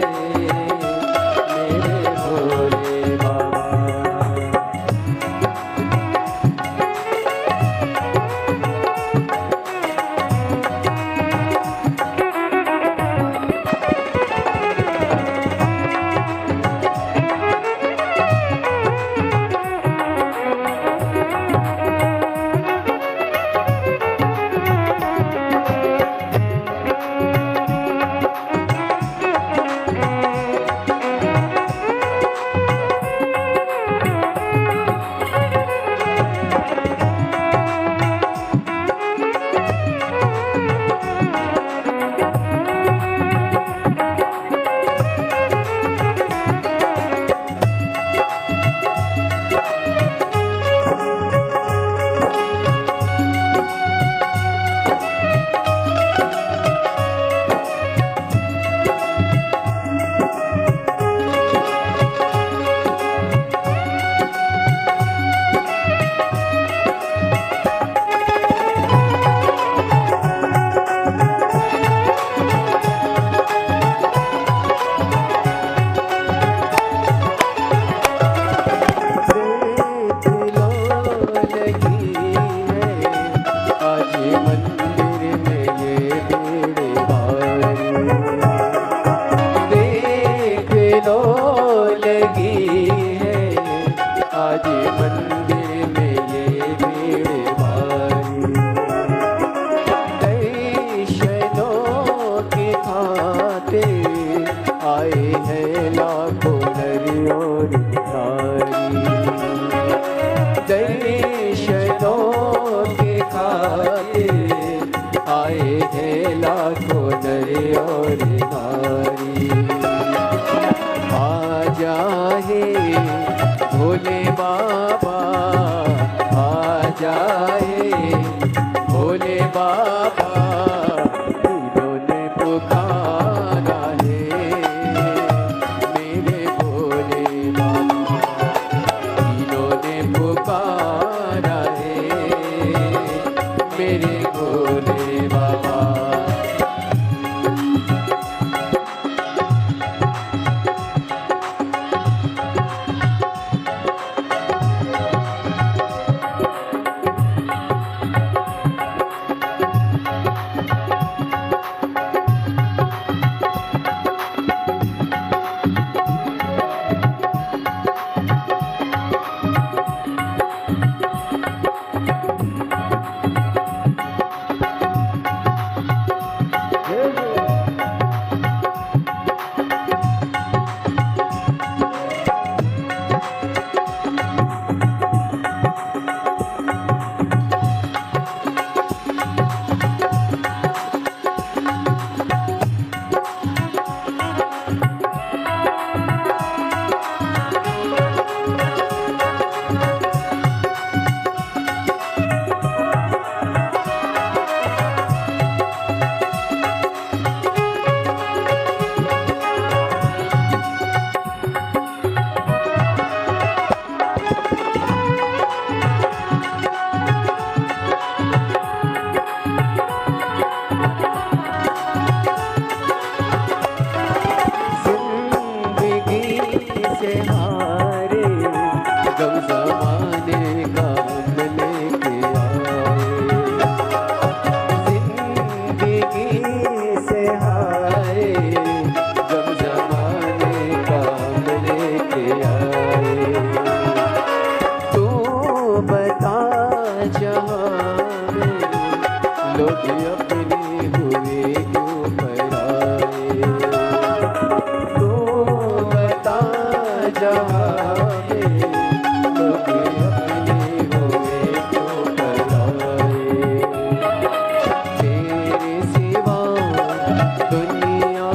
खाते आए हैं लाखों नर और नारी। दर्शनों के खाते आए हैं लाखों नर और नारी। आ जाए भोले बाबा, आ जाए भोले बाबा, तीनों ने पुकारा है मेरे भोले बाबा, तीनों ने पुकारा है मेरे भोले बाबा। से हारे गम ज़माने का हम लेके आए। जिंदगी से हारे गम ज़माने का हम लेके आए। तू बता जहाँ में लोग अपने हुए क्यों पराए। तू बता जहाँ में लोग अपने हुए क्यों पराए। तेरे सिवा दुनिया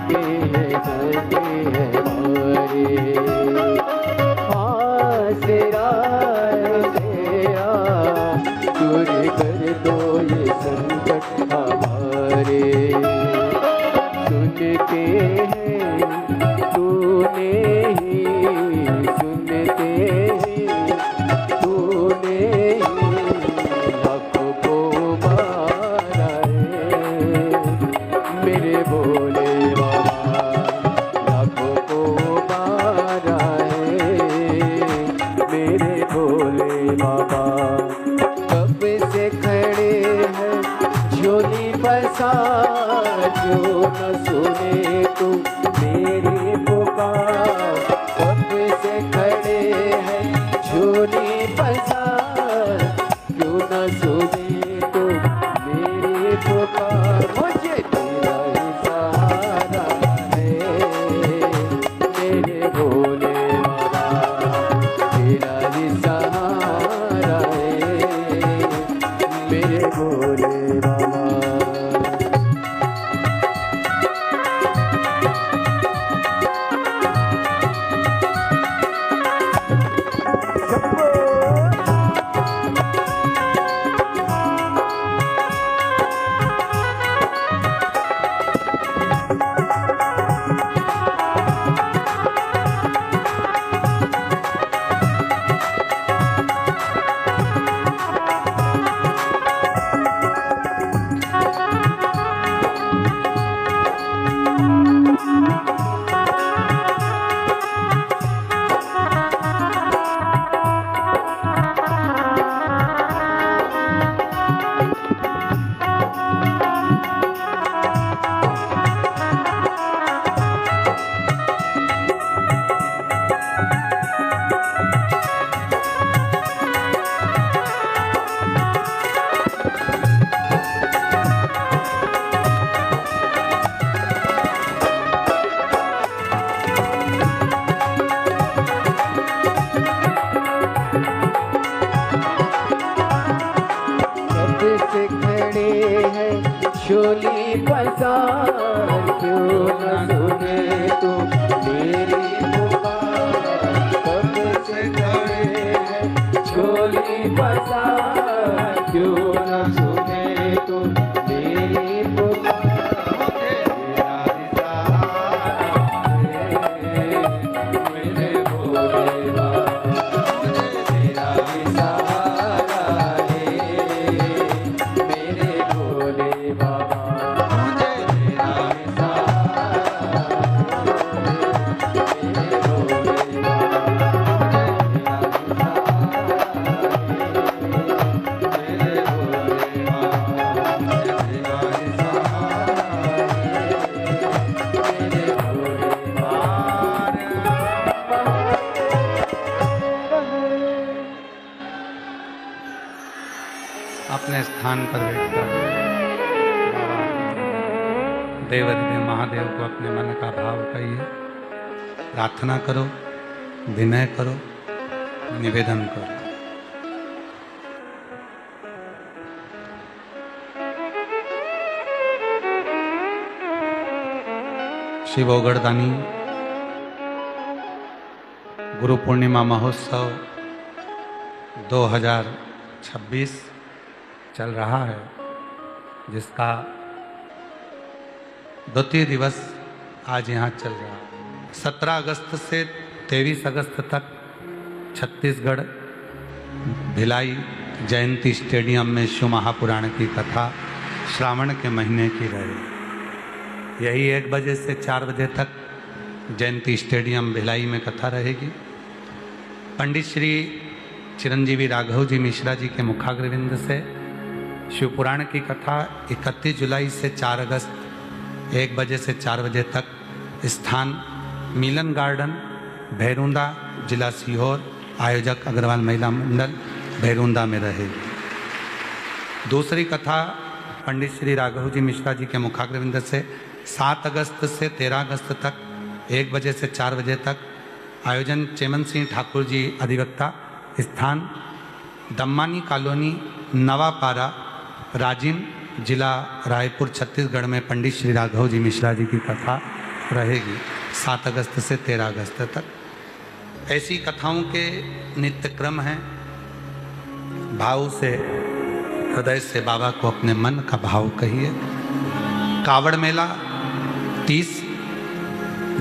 के हैं धनी है हमारे। आसरा है तेरा दूर कर दो ये संकट हमारे। सुनते हैं तूने ही सुनते हैं तूने ही लाखों को मारा है मेरे भोले बाबा। लाखों को मारा है मेरे भोले बाबा। कब से खड़े हैं झोली पसार क्यों न सुने तू मेरी पुकार। कब से खड़े हैं झोली पसार क्यों न सुने तू मेरी पुकार। मुझे तेरा ही सहारा है मेरे भोले बाबा। तेरा ही सहारा है मेरे भोले बाबा। से खड़े हैं झोली पसार क्यों न सुने तू मेरी पुकार। कब से खड़े हैं झोली पसार क्यों न सुने तू मेरी पुकार। तेरा ही सहारा है मेरे भोले बाबा। तेरा ही सहारा अपने स्थान पर बैठकर देवाधिदेव महादेव को अपने मन का भाव कहिए, प्रार्थना करो, विनय करो, निवेदन करो। शिव ओगड़दानी गुरु पूर्णिमा महोत्सव 2026 चल रहा है, जिसका द्वितीय दिवस आज यहाँ चल रहा है। 17 अगस्त से 23 अगस्त तक छत्तीसगढ़ भिलाई जयंती स्टेडियम में शिव महापुराण की कथा श्रावण के महीने की रहेगी। यही 1 बजे से 4 बजे तक जयंती स्टेडियम भिलाई में कथा रहेगी। पंडित श्री चिरंजीवी राघव जी मिश्रा जी के मुखाग्रविंद से शिवपुराण की कथा 31 जुलाई से 4 अगस्त 1 बजे से 4 बजे तक स्थान मिलन गार्डन भैरुंदा जिला सीहोर, आयोजक अग्रवाल महिला मंडल भैरुंदा में रहेगी। दूसरी कथा पंडित श्री राघव जी मिश्रा जी के मुखाग्रविंद से 7 अगस्त से 13 अगस्त तक 1 बजे से 4 बजे तक, आयोजन चेमन सिंह ठाकुर जी अधिवक्ता, स्थान दम्मानी कॉलोनी नवापारा राजिम जिला रायपुर छत्तीसगढ़ में पंडित श्री राघव जी मिश्रा जी की कथा रहेगी 7 अगस्त से 13 अगस्त तक। ऐसी कथाओं के नित्य क्रम हैं। भाव से, हृदय से बाबा को अपने मन का भाव कहिए। कावड़ मेला 30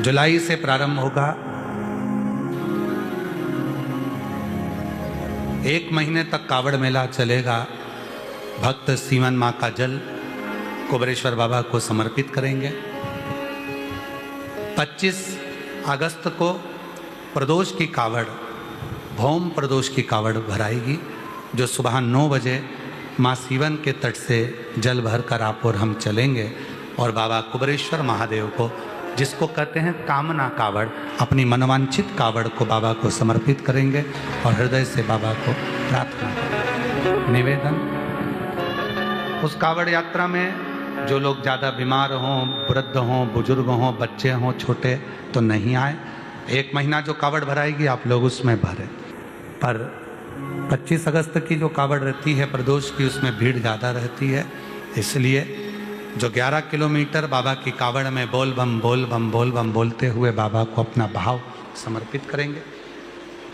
जुलाई से प्रारंभ होगा। 1 महीने तक कावड़ मेला चलेगा। भक्त सीवन माँ का जल कुबेरेश्वर बाबा को समर्पित करेंगे। 25 अगस्त को प्रदोष की कावड़, भौम प्रदोष की कावड़ भराएगी, जो सुबह 9 बजे माँ सीवन के तट से जल भर कर आप और हम चलेंगे और बाबा कुबेरेश्वर महादेव को, जिसको कहते हैं कामना कावड़, अपनी मनवांछित कावड़ को बाबा को समर्पित करेंगे और हृदय से बाबा को प्रार्थना करेंगे। निवेदन, उस कावड़ यात्रा में जो लोग ज़्यादा बीमार हों, वृद्ध हों, बुजुर्ग हों, बच्चे हों, छोटे, तो नहीं आए। 1 महीना जो कावड़ भराएगी आप लोग उसमें भरें। पर 25 अगस्त की जो कावड़ रहती है प्रदोष की, उसमें भीड़ ज़्यादा रहती है। इसलिए जो 11 किलोमीटर बाबा की कावड़ में बोल बम बोल बम बोल बम बोलते हुए बाबा को अपना भाव समर्पित करेंगे।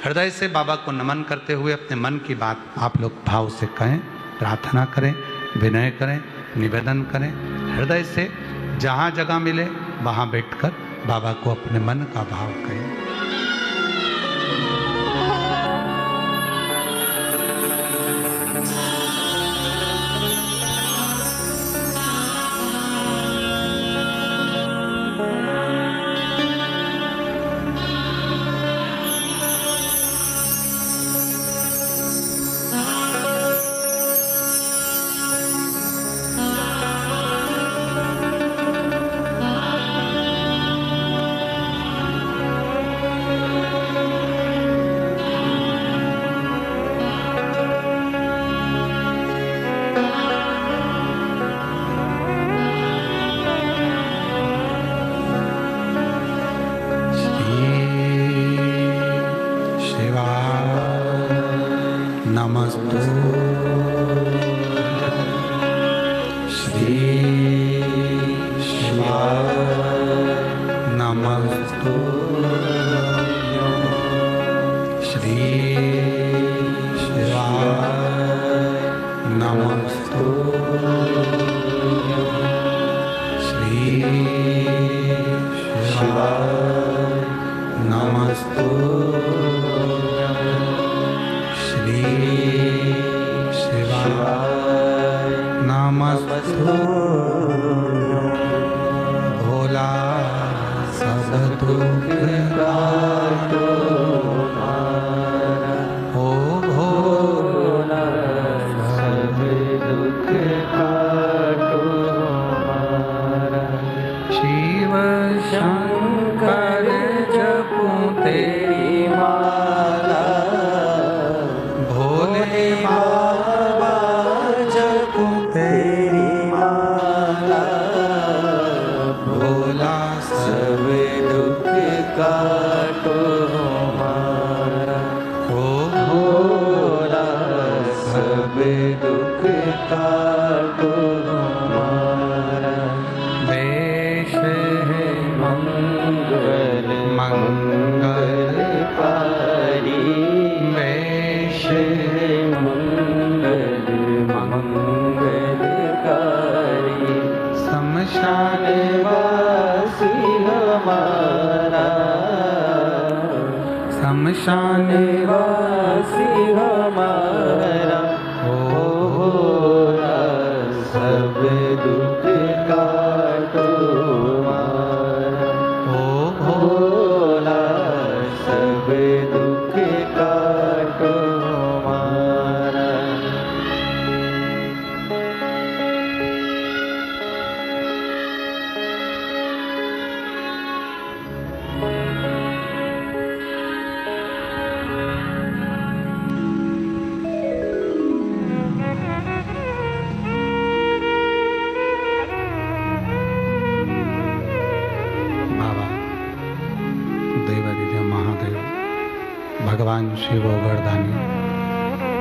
हृदय से बाबा को नमन करते हुए अपने मन की बात आप लोग भाव से कहें, प्रार्थना करें, विनय करें, निवेदन करें। हृदय से जहाँ जगह मिले वहाँ बैठकर बाबा को अपने मन का भाव कहें।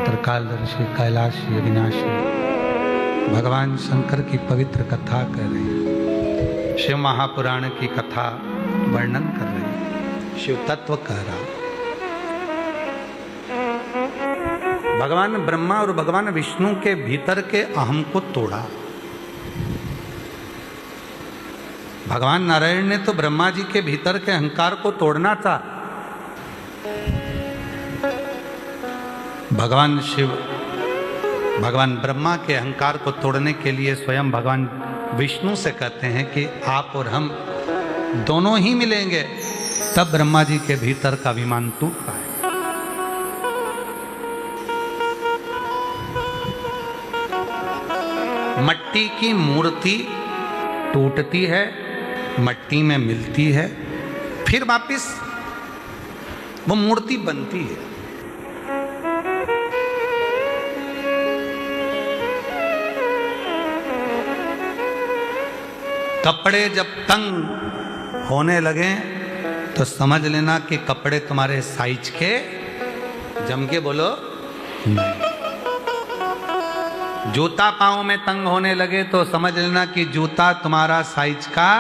त्रिकालदर्शी कैलाशी अविनाशी भगवान शंकर की पवित्र कथा कर रहे हैं। शिव महापुराण की कथा वर्णन कर रही है, शिव तत्व कह रहा। भगवान ब्रह्मा और भगवान विष्णु के भीतर के अहम को तोड़ा। भगवान नारायण ने तो ब्रह्मा जी के भीतर के अहंकार को तोड़ना था। भगवान शिव भगवान ब्रह्मा के अहंकार को तोड़ने के लिए स्वयं भगवान विष्णु से कहते हैं कि आप और हम दोनों ही मिलेंगे, तब ब्रह्मा जी के भीतर का विमान टूट पाए। मट्टी की मूर्ति टूटती है, मट्टी में मिलती है, फिर वापिस वो मूर्ति बनती है। कपड़े जब तंग होने लगे तो समझ लेना कि कपड़े तुम्हारे साइज के, जम के बोलो नहीं। जूता पाँव में तंग होने लगे तो समझ लेना कि जूता तुम्हारा साइज का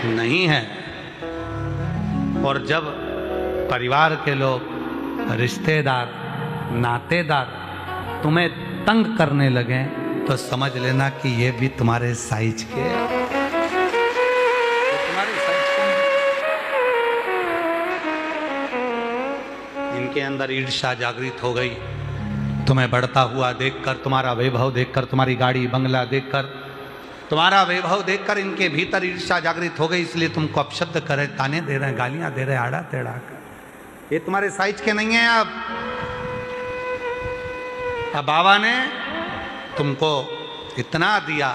नहीं है। और जब परिवार के लोग, रिश्तेदार, नातेदार तुम्हें तंग करने लगे तो समझ लेना कि ये भी तुम्हारे साइज के, तुम्हारे साइज के। इनके अंदर ईर्ष्या जागृत हो गई, तुम्हें बढ़ता हुआ देखकर, तुम्हारा वैभव देखकर, तुम्हारी गाड़ी बंगला देखकर, तुम्हारा वैभव देखकर इनके भीतर ईर्ष्या जागृत हो गई, इसलिए तुमको अपशब्द करे, ताने दे रहे हैं, गालियां दे रहे हैं, आड़ा टेढ़ा कर। ये तुम्हारे साइज के नहीं है। अब बाबा ने तुमको इतना दिया,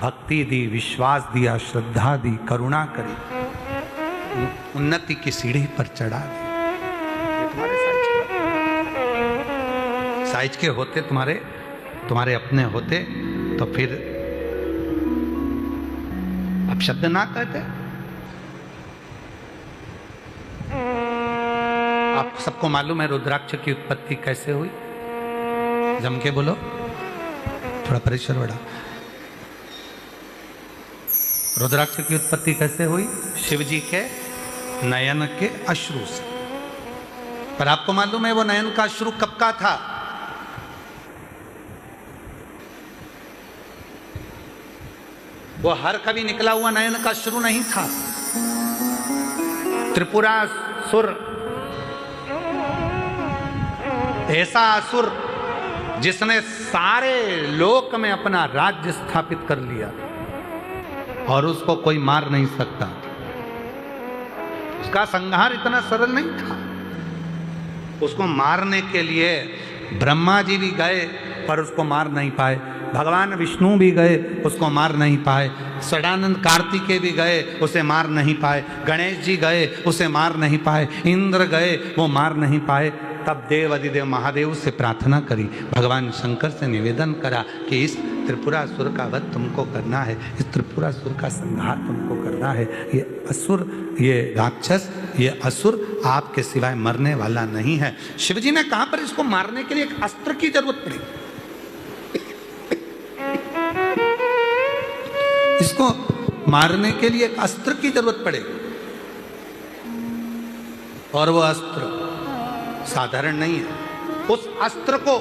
भक्ति दी, विश्वास दिया, श्रद्धा दी, करुणा करी, उन्नति की सीढ़ी पर चढ़ा दी। ये तुम्हारे साइज के होते, तुम्हारे अपने होते तो फिर अब शब्द ना कहते। आप सबको मालूम है रुद्राक्ष की उत्पत्ति कैसे हुई? जम के बोलो, थोड़ा प्रेशर बढ़ा। रुद्राक्ष की उत्पत्ति कैसे हुई? शिव जी के नयन के अश्रु से। पर आपको मालूम है वो नयन का अश्रु कब का था? वो हर कभी निकला हुआ नयन का अश्रु नहीं था। त्रिपुरासुर, ऐसा असुर जिसने सारे लोक में अपना राज्य स्थापित कर लिया और उसको कोई मार नहीं सकता। उसका संहार इतना सरल नहीं था। उसको मारने के लिए ब्रह्मा जी भी गए पर उसको मार नहीं पाए, भगवान विष्णु भी गए उसको मार नहीं पाए, सदानंद कार्तिकेय भी गए उसे मार नहीं पाए, गणेश जी गए उसे मार नहीं पाए, इंद्र गए वो मार नहीं पाए। तब देव अधिदेव महादेव से प्रार्थना करी, भगवान शंकर से निवेदन करा कि इस त्रिपुरासुर का वध तुमको करना है, इस त्रिपुरासुर का संहार तुमको करना है। ये असुर, ये राक्षस, ये असुर आपके सिवाय मरने वाला नहीं है। शिवजी ने कहा पर इसको मारने के लिए एक अस्त्र की जरूरत पड़ी। इसको मारने के लिए एक अस्त्र की जरूरत पड़ेगी और वो अस्त्र साधारण नहीं है। उस अस्त्र को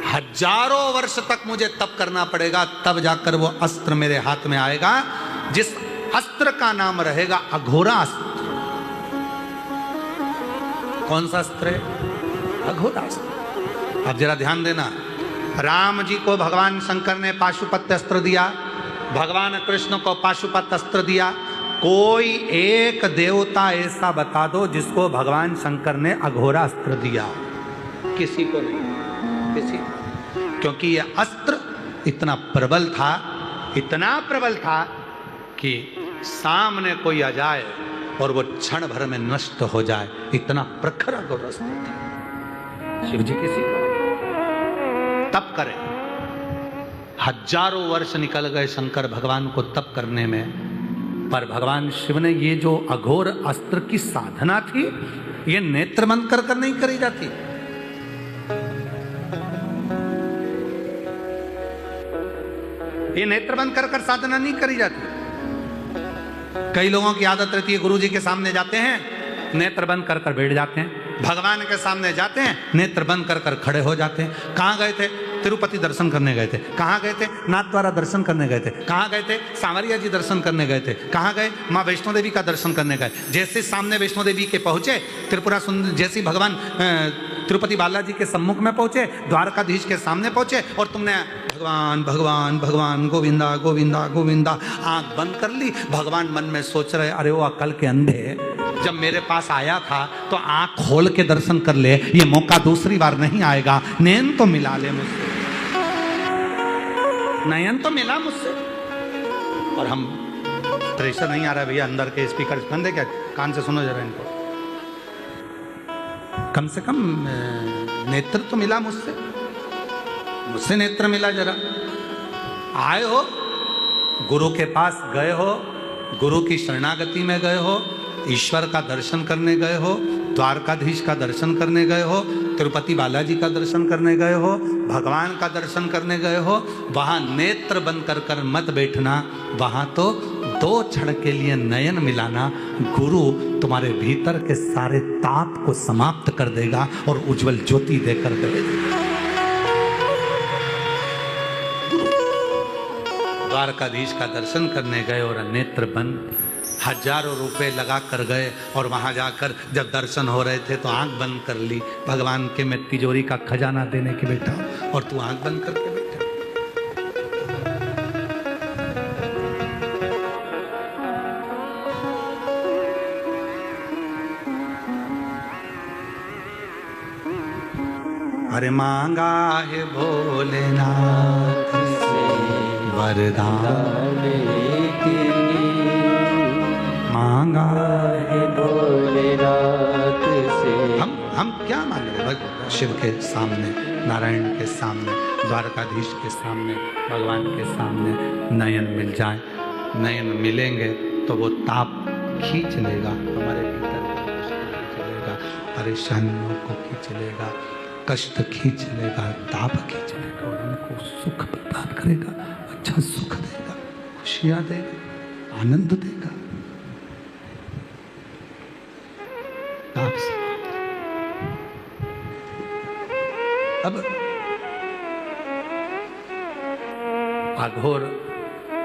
हजारों वर्ष तक मुझे तप करना पड़ेगा, तब जाकर वो अस्त्र मेरे हाथ में आएगा, जिस अस्त्र का नाम रहेगा अघोरा अस्त्र। कौन सा अस्त्र है? अघोरा अस्त्र। अब जरा ध्यान देना, राम जी को भगवान शंकर ने पाशुपत्य अस्त्र दिया, भगवान कृष्ण को पाशुपत अस्त्र दिया। कोई एक देवता ऐसा बता दो जिसको भगवान शंकर ने अघोरा अस्त्र दिया? किसी को नहीं, किसी को। क्योंकि यह अस्त्र इतना प्रबल था, इतना प्रबल था कि सामने कोई आ जाए और वो क्षण भर में नष्ट हो जाए, इतना प्रखर अघोर अस्त्र था। शिव जी किसी को तप करें, हजारों वर्ष निकल गए शंकर भगवान को तप करने में, पर भगवान शिव ने ये जो अघोर अस्त्र की साधना थी, ये नेत्र बंद कर नहीं करी जाती। ये नेत्र बंद कर कर साधना नहीं करी जाती। कई लोगों की आदत रहती है, गुरु जी के सामने जाते हैं, नेत्र बंद कर कर बैठ जाते हैं, भगवान के सामने जाते हैं, नेत्र बंद कर कर खड़े हो जाते हैं। कहाँ गए थे? तिरुपति दर्शन करने गए थे। कहाँ गए थे? नाथद्वारा दर्शन करने गए थे। कहाँ गए थे? सांवरिया जी दर्शन करने गए थे। कहाँ गए? माँ वैष्णो देवी का दर्शन करने गए। जैसे सामने वैष्णो देवी के पहुंचे, त्रिपुरा सुंदर जैसे भगवान तिरुपति बालाजी के सम्मुख में पहुंचे, द्वारकाधीश के सामने पहुंचे और तुमने भगवान भगवान भगवान गोविंदा गोविंदा गोविंदा आंख बंद कर ली। भगवान मन में सोच रहे, अरे वो अकल के अंधे, जब मेरे पास आया था तो आंख खोल के दर्शन कर ले, ये मौका दूसरी बार नहीं आएगा। नयन तो मिला ले मुझसे, नयन तो मिला मुझसे। और हम प्रेशर नहीं आ रहा भैया, अंदर के स्पीकर बंद है क्या? कान से सुनो जरा इनको। कम से कम नेत्र तो मिला मुझसे, मुझसे नेत्र मिला जरा। आए हो, गुरु के पास गए हो, गुरु की शरणागति में गए हो, ईश्वर का दर्शन करने गए हो, द्वारकाधीश का दर्शन करने गए हो, तिरुपति बालाजी का दर्शन करने गए हो, भगवान का दर्शन करने गए हो, वहां नेत्र बंद कर कर मत बैठना। वहां तो 2 क्षण के लिए नयन मिलाना, गुरु तुम्हारे भीतर के सारे ताप को समाप्त कर देगा और उज्जवल ज्योति देकर देगा। द्वारकाधीश का दर्शन करने गए और नेत्र बंद, हजारों रुपए लगा कर गए और वहां जाकर जब दर्शन हो रहे थे तो आंख बंद कर ली। भगवान के मैं तिजोरी का खजाना देने के बैठा और तू आंख बंद करके बैठा। अरे मांगा है भोलेनाथ से वरदान, मांगा है भोलेनाथ से। हम क्या मांग रहे हैं? शिव के सामने, नारायण के सामने, द्वारकाधीश के सामने, भगवान के सामने नयन मिल जाए। नयन मिलेंगे तो वो ताप खींच लेगा, हमारे भीतर खींच लेगा, परेशानियों को खींच लेगा, कष्ट खींच लेगा, ताप खींच लेगा और हमको सुख प्रदान करेगा, अच्छा सुख देगा, खुशियाँ देगा, आनंद देगा। अब अघोर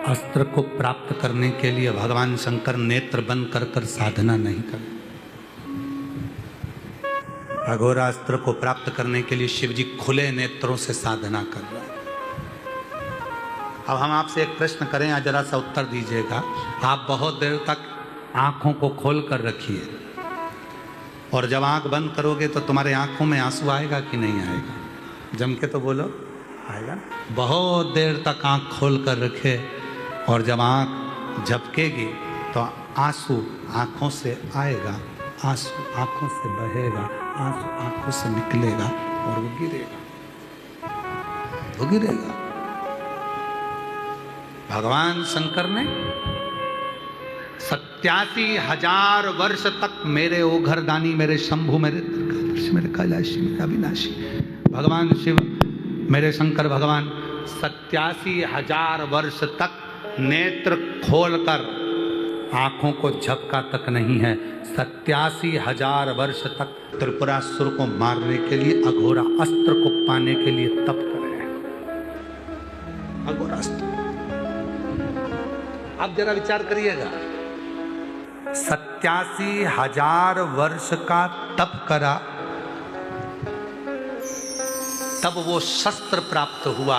अस्त्र को प्राप्त करने के लिए भगवान शंकर नेत्र बंद कर कर साधना नहीं कर। अघोर अस्त्र को प्राप्त करने के लिए शिव जी खुले नेत्रों से साधना कर रहे हैं। अब हम आपसे एक प्रश्न करें, जरा सा उत्तर दीजिएगा। आप बहुत देर तक आंखों को खोल कर रखिए और जब आंख बंद करोगे तो तुम्हारे आंखों में आंसू आएगा कि नहीं आएगा? जम के तो बोलो, आएगा। बहुत देर तक आंख खोल कर रखे और जब आंख झपकेगी तो आंसू आंखों से आएगा, आंसू आंखों से बहेगा, आंसू आंखों से निकलेगा और वो गिरेगा, वो गिरेगा। भगवान शंकर ने 87,000 वर्ष तक मेरे ओघरदानी, मेरे शंभु, मेरे द्वारकाधीश, मेरे कैलाशी, मेरे अविनाशी भगवान शिव, मेरे शंकर भगवान 87,000 वर्ष तक नेत्र खोलकर आंखों को झपका तक नहीं है। 87,000 वर्ष तक त्रिपुरासुर को मारने के लिए, अघोरा अस्त्र को पाने के लिए तप करे हैं। अघोरा अस्त्र, आप जरा विचार करिएगा। 87,000 वर्ष का तप करा, तब वो शस्त्र प्राप्त हुआ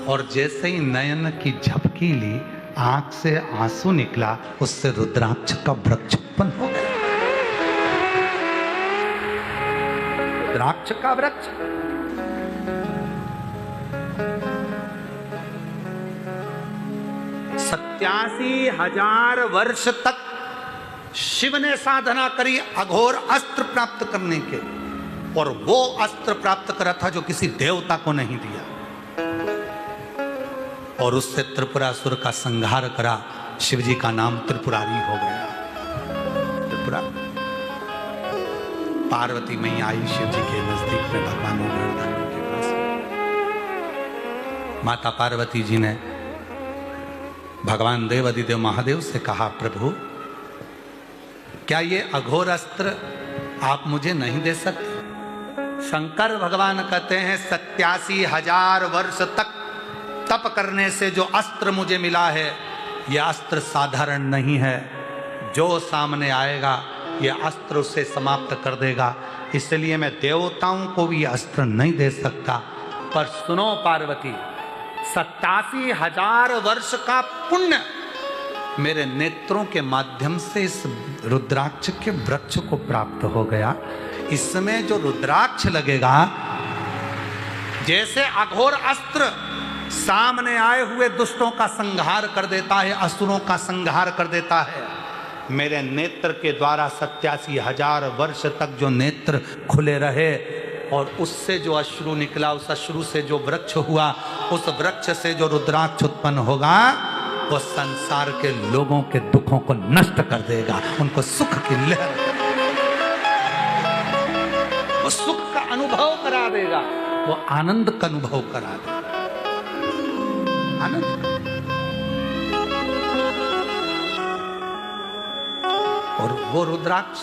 और जैसे ही नयन की झपकी ली, आंख से आंसू निकला, उससे रुद्राक्ष का वृक्ष उत्पन्न हो गया। रुद्राक्ष का वृक्ष। सत्यासी 87,000 वर्ष तक शिव ने साधना करी अघोर अस्त्र प्राप्त करने के, और वो अस्त्र प्राप्त करा था जो किसी देवता को नहीं दिया, और उससे त्रिपुरासुर का संहार करा। शिव जी का नाम त्रिपुरारी हो गया। त्रिपुरा पार्वती मैया आई शिव जी के नजदीक में, भगवान ओघरदानी के पास। माता पार्वती जी ने भगवान देवाधिदेव महादेव से कहा, प्रभु क्या ये अघोर अस्त्र आप मुझे नहीं दे सकते? शंकर भगवान कहते हैं 87,000 वर्ष तक तप करने से जो अस्त्र मुझे मिला है, यह अस्त्र साधारण नहीं है। जो सामने आएगा यह अस्त्र उसे समाप्त कर देगा। इसलिए मैं देवताओं को भी अस्त्र नहीं दे सकता। पर सुनो पार्वती, 87,000 वर्ष का पुण्य मेरे नेत्रों के माध्यम से इस रुद्राक्ष के वृक्ष को प्राप्त हो गया। इसमें जो रुद्राक्ष लगेगा, जैसे अघोर अस्त्र सामने आए हुए दुष्टों का संहार कर देता है, असुरों का संहार कर देता है, मेरे नेत्र के द्वारा 87,000 वर्ष तक जो नेत्र खुले रहे और उससे जो अश्रु निकला, उस अश्रु से जो वृक्ष हुआ, उस वृक्ष से जो रुद्राक्ष उत्पन्न होगा, वो संसार के लोगों के दुखों को नष्ट कर देगा, उनको सुख की लहर, वो सुख का अनुभव करा देगा, वो आनंद का अनुभव करा देगा। आनंद और वो रुद्राक्ष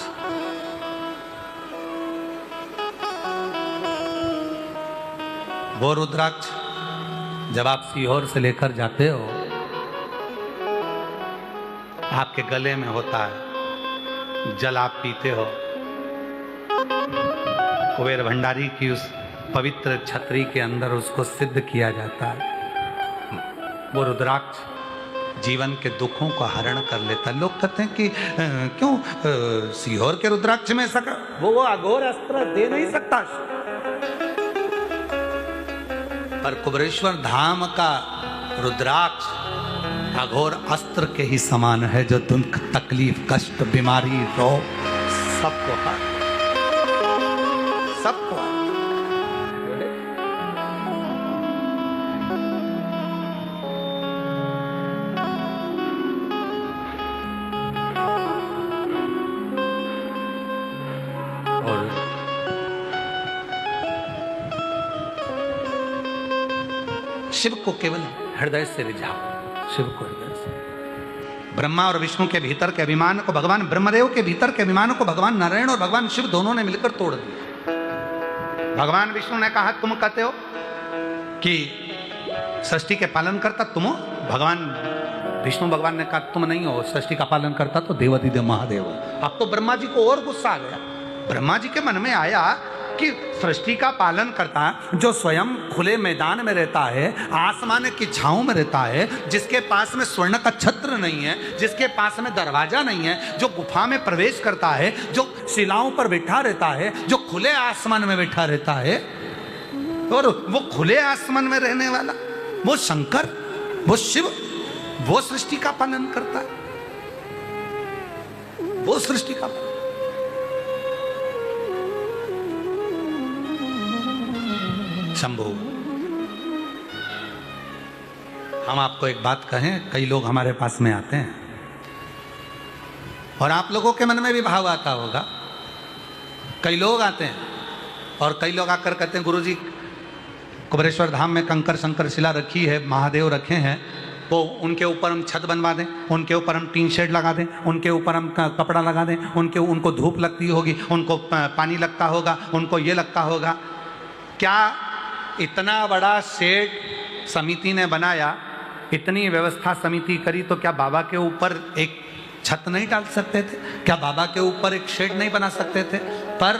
जब आप सीहोर से लेकर जाते हो, आपके गले में होता है, जल आप पीते हो, कुबेर भंडारी की उस पवित्र छतरी के अंदर उसको सिद्ध किया जाता है। वो रुद्राक्ष जीवन के दुखों को हरण कर लेता है। लोग कहते हैं कि क्यों सीहोर के रुद्राक्ष में ऐसा वो अघोर अस्त्र दे नहीं सकता, पर कुबेरेश्वर धाम का रुद्राक्ष अघोर अस्त्र के ही समान है, जो दुख, तकलीफ, कष्ट, बीमारी, रोग सबको और शिव को केवल हृदय से रिझाओ, शिव को हृदय से। ब्रह्मा और विष्णु के भीतर के अभिमान को भगवान, ब्रह्मदेव के भीतर के अभिमान को भगवान नारायण और भगवान शिव दोनों ने मिलकर तोड़ दिया। भगवान विष्णु ने कहा, तुम कहते हो कि सृष्टि के पालन करता तुम हो। भगवान विष्णु भगवान ने कहा, तुम नहीं हो, सृष्टि का पालन करता तो देवाधिदेव महादेव। अब तो ब्रह्मा जी को और गुस्सा आ गया। ब्रह्मा जी के मन में आया कि सृष्टि का पालन करता जो स्वयं खुले मैदान में रहता है, आसमान की छांव में रहता है, जिसके पास में स्वर्ण का छत्र नहीं है, जिसके पास में दरवाजा नहीं है, जो गुफा में प्रवेश करता है, जो शिलाओं पर बैठा रहता है, जो खुले आसमान में बैठा रहता है, और वो खुले आसमान में रहने वाला वो शंकर, वो शिव, वो सृष्टि का पालन करता है, वो सृष्टि का पालन। शंभु, हम आपको एक बात कहें, कई लोग हमारे पास में आते हैं और आप लोगों के मन में भी भाव आता होगा। कई लोग आते हैं और कई लोग आकर कहते हैं, गुरुजी कुबेरेश्वर धाम में कंकर शंकर शिला रखी है, महादेव रखे हैं, तो उनके ऊपर हम छत बनवा दें, उनके ऊपर हम टीन शेड लगा दें, उनके ऊपर हम कपड़ा लगा दें, उनको धूप लगती होगी, उनको पानी लगता होगा, उनको ये लगता होगा। क्या इतना बड़ा शेड समिति ने बनाया, इतनी व्यवस्था समिति करी, तो क्या बाबा के ऊपर एक छत नहीं डाल सकते थे? क्या बाबा के ऊपर एक शेड नहीं बना सकते थे? पर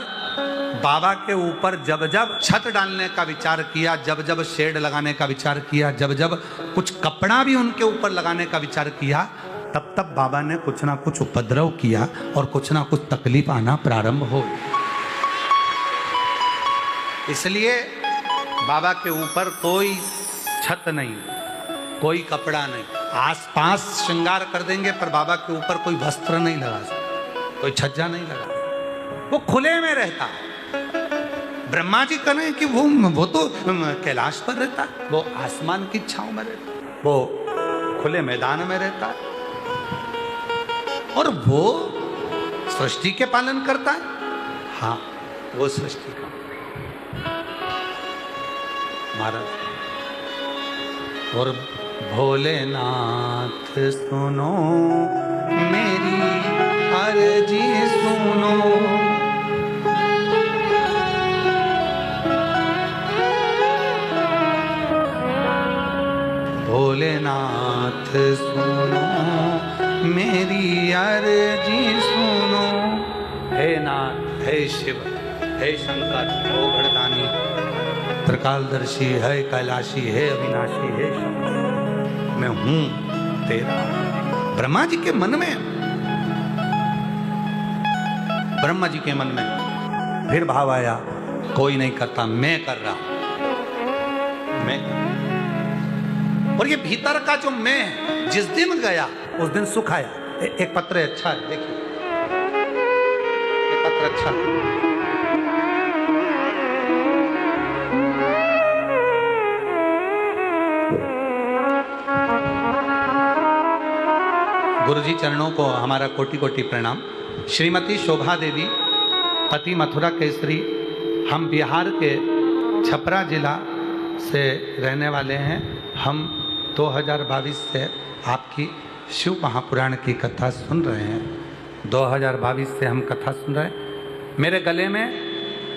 बाबा के ऊपर जब जब छत डालने का विचार किया, जब जब शेड लगाने का विचार किया, जब जब कुछ कपड़ा भी उनके ऊपर लगाने का विचार किया, तब तब बाबा ने कुछ ना कुछ उपद्रव किया और कुछ ना कुछ तकलीफ आना प्रारंभ हो। इसलिए बाबा के ऊपर कोई छत नहीं, कोई कपड़ा नहीं, आसपास श्रृंगार कर देंगे पर बाबा के ऊपर कोई वस्त्र नहीं लगा सकते, कोई छज्जा नहीं लगा सकते, वो खुले में रहता है। ब्रह्मा जी कहें कि वो तो कैलाश पर रहता है, वो आसमान की छांव में रहता है, वो खुले मैदान में रहता है, और वो सृष्टि के पालन करता है। हाँ, वो सृष्टि का महाराज। और भोलेनाथ सुनो मेरी अर्जी सुनो, भोलेनाथ सुनो मेरी अर्जी सुनो। हे नाथ, हे शिव, हे शंकर, ओ घड़दानी, त्रिकालदर्शी, है कैलाशी, है अविनाशी, है शंकर, मैं हूं तेरा। ब्रह्मा जी के मन में, ब्रह्मा जी के मन में फिर भाव आया, कोई नहीं करता, मैं कर रहा हूं, मैं। और ये भीतर का जो मैं है, जिस दिन गया उस दिन सुख आया। एक पत्र अच्छा है, देखिए एक पत्र अच्छा है। गुरुजी चरणों को हमारा कोटि कोटि प्रणाम। श्रीमती शोभा देवी, पति मथुरा केसरी, हम बिहार के छपरा जिला से रहने वाले हैं। हम 2022 से आपकी शिव महापुराण की कथा सुन रहे हैं। 2022 से हम कथा सुन रहे हैं। मेरे गले में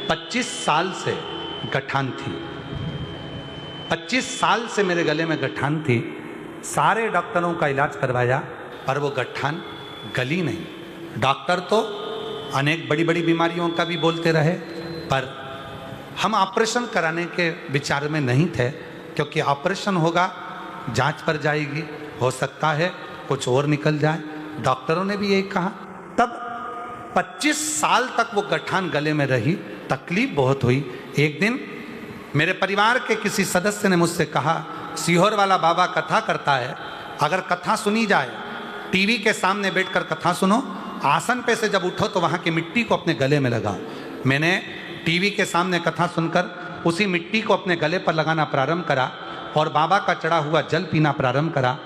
25 साल से गठान थी, 25 साल से मेरे गले में गठान थी। सारे डॉक्टरों का इलाज करवाया पर वो गठान गली नहीं। डॉक्टर तो अनेक बड़ी बड़ी बीमारियों का भी बोलते रहे, पर हम ऑपरेशन कराने के विचार में नहीं थे, क्योंकि ऑपरेशन होगा, जांच पर जाएगी, हो सकता है कुछ और निकल जाए। डॉक्टरों ने भी यही कहा। तब 25 साल तक वो गठान गले में रही, तकलीफ बहुत हुई। एक दिन मेरे परिवार के किसी सदस्य ने मुझसे कहा, सीहोर वाला बाबा कथा करता है, अगर कथा सुनी जाए, टीवी के सामने बैठकर कथा सुनो, आसन पे से जब उठो तो वहाँ की मिट्टी को अपने गले में लगाओ। मैंने टीवी के सामने कथा सुनकर उसी मिट्टी को अपने गले पर लगाना प्रारंभ करा और बाबा का चढ़ा हुआ जल पीना प्रारंभ करा।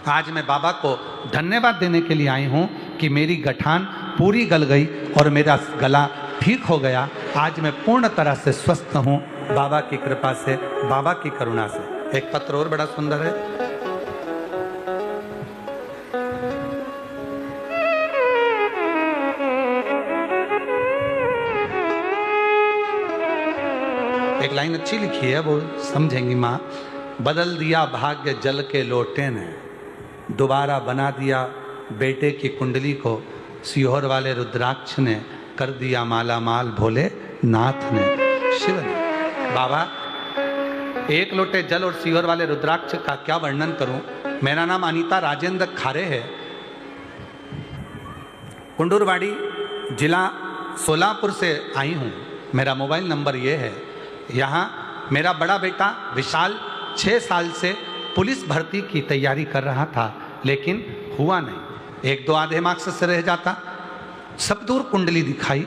आज मैं बाबा को धन्यवाद देने के लिए आई हूँ कि मेरी गठान पूरी गल गई और मेरा गला ठीक हो गया। आज मैं पूर्ण तरह से स्वस्थ हूँ, बाबा की कृपा से, बाबा की करुणा से। एक पत्र और बड़ा सुंदर है। एक लाइन अच्छी लिखी है, वो समझेंगी माँ। बदल दिया भाग्य जल के लोटे ने, दोबारा बना दिया बेटे की कुंडली को, सीहोर वाले रुद्राक्ष ने कर दिया माला माल भोले नाथ ने, शिव ने। बाबा, एक लोटे जल और सीहोर वाले रुद्राक्ष का क्या वर्णन करूं। मेरा नाम अनीता राजेंद्र खारे है, कुंडूरवाड़ी जिला सोलापुर से आई हूं। मेरा मोबाइल नंबर ये है। यहाँ मेरा बड़ा बेटा विशाल 6 साल से पुलिस भर्ती की तैयारी कर रहा था, लेकिन हुआ नहीं। 1-2 आधे मार्क्स से रह जाता। सब दूर कुंडली दिखाई,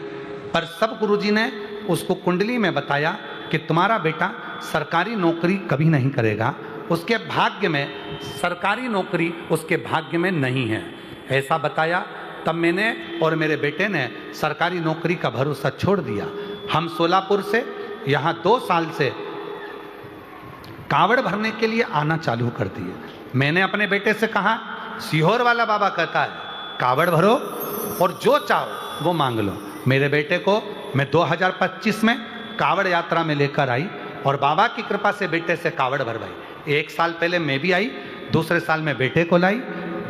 पर सब गुरुजी ने उसको कुंडली में बताया कि तुम्हारा बेटा सरकारी नौकरी कभी नहीं करेगा, उसके भाग्य में सरकारी नौकरी उसके भाग्य में नहीं है, ऐसा बताया। तब मैंने और मेरे बेटे ने सरकारी नौकरी का भरोसा छोड़ दिया। हम सोलापुर से यहाँ 2 साल से कावड़ भरने के लिए आना चालू कर दिए। मैंने अपने बेटे से कहा, सीहोर वाला बाबा कहता है कावड़ भरो और जो चाहो वो मांग लो। मेरे बेटे को मैं 2025 में कावड़ यात्रा में लेकर आई और बाबा की कृपा से बेटे से कावड़ भरवाई। 1 साल पहले मैं भी आई, दूसरे साल में बेटे को लाई।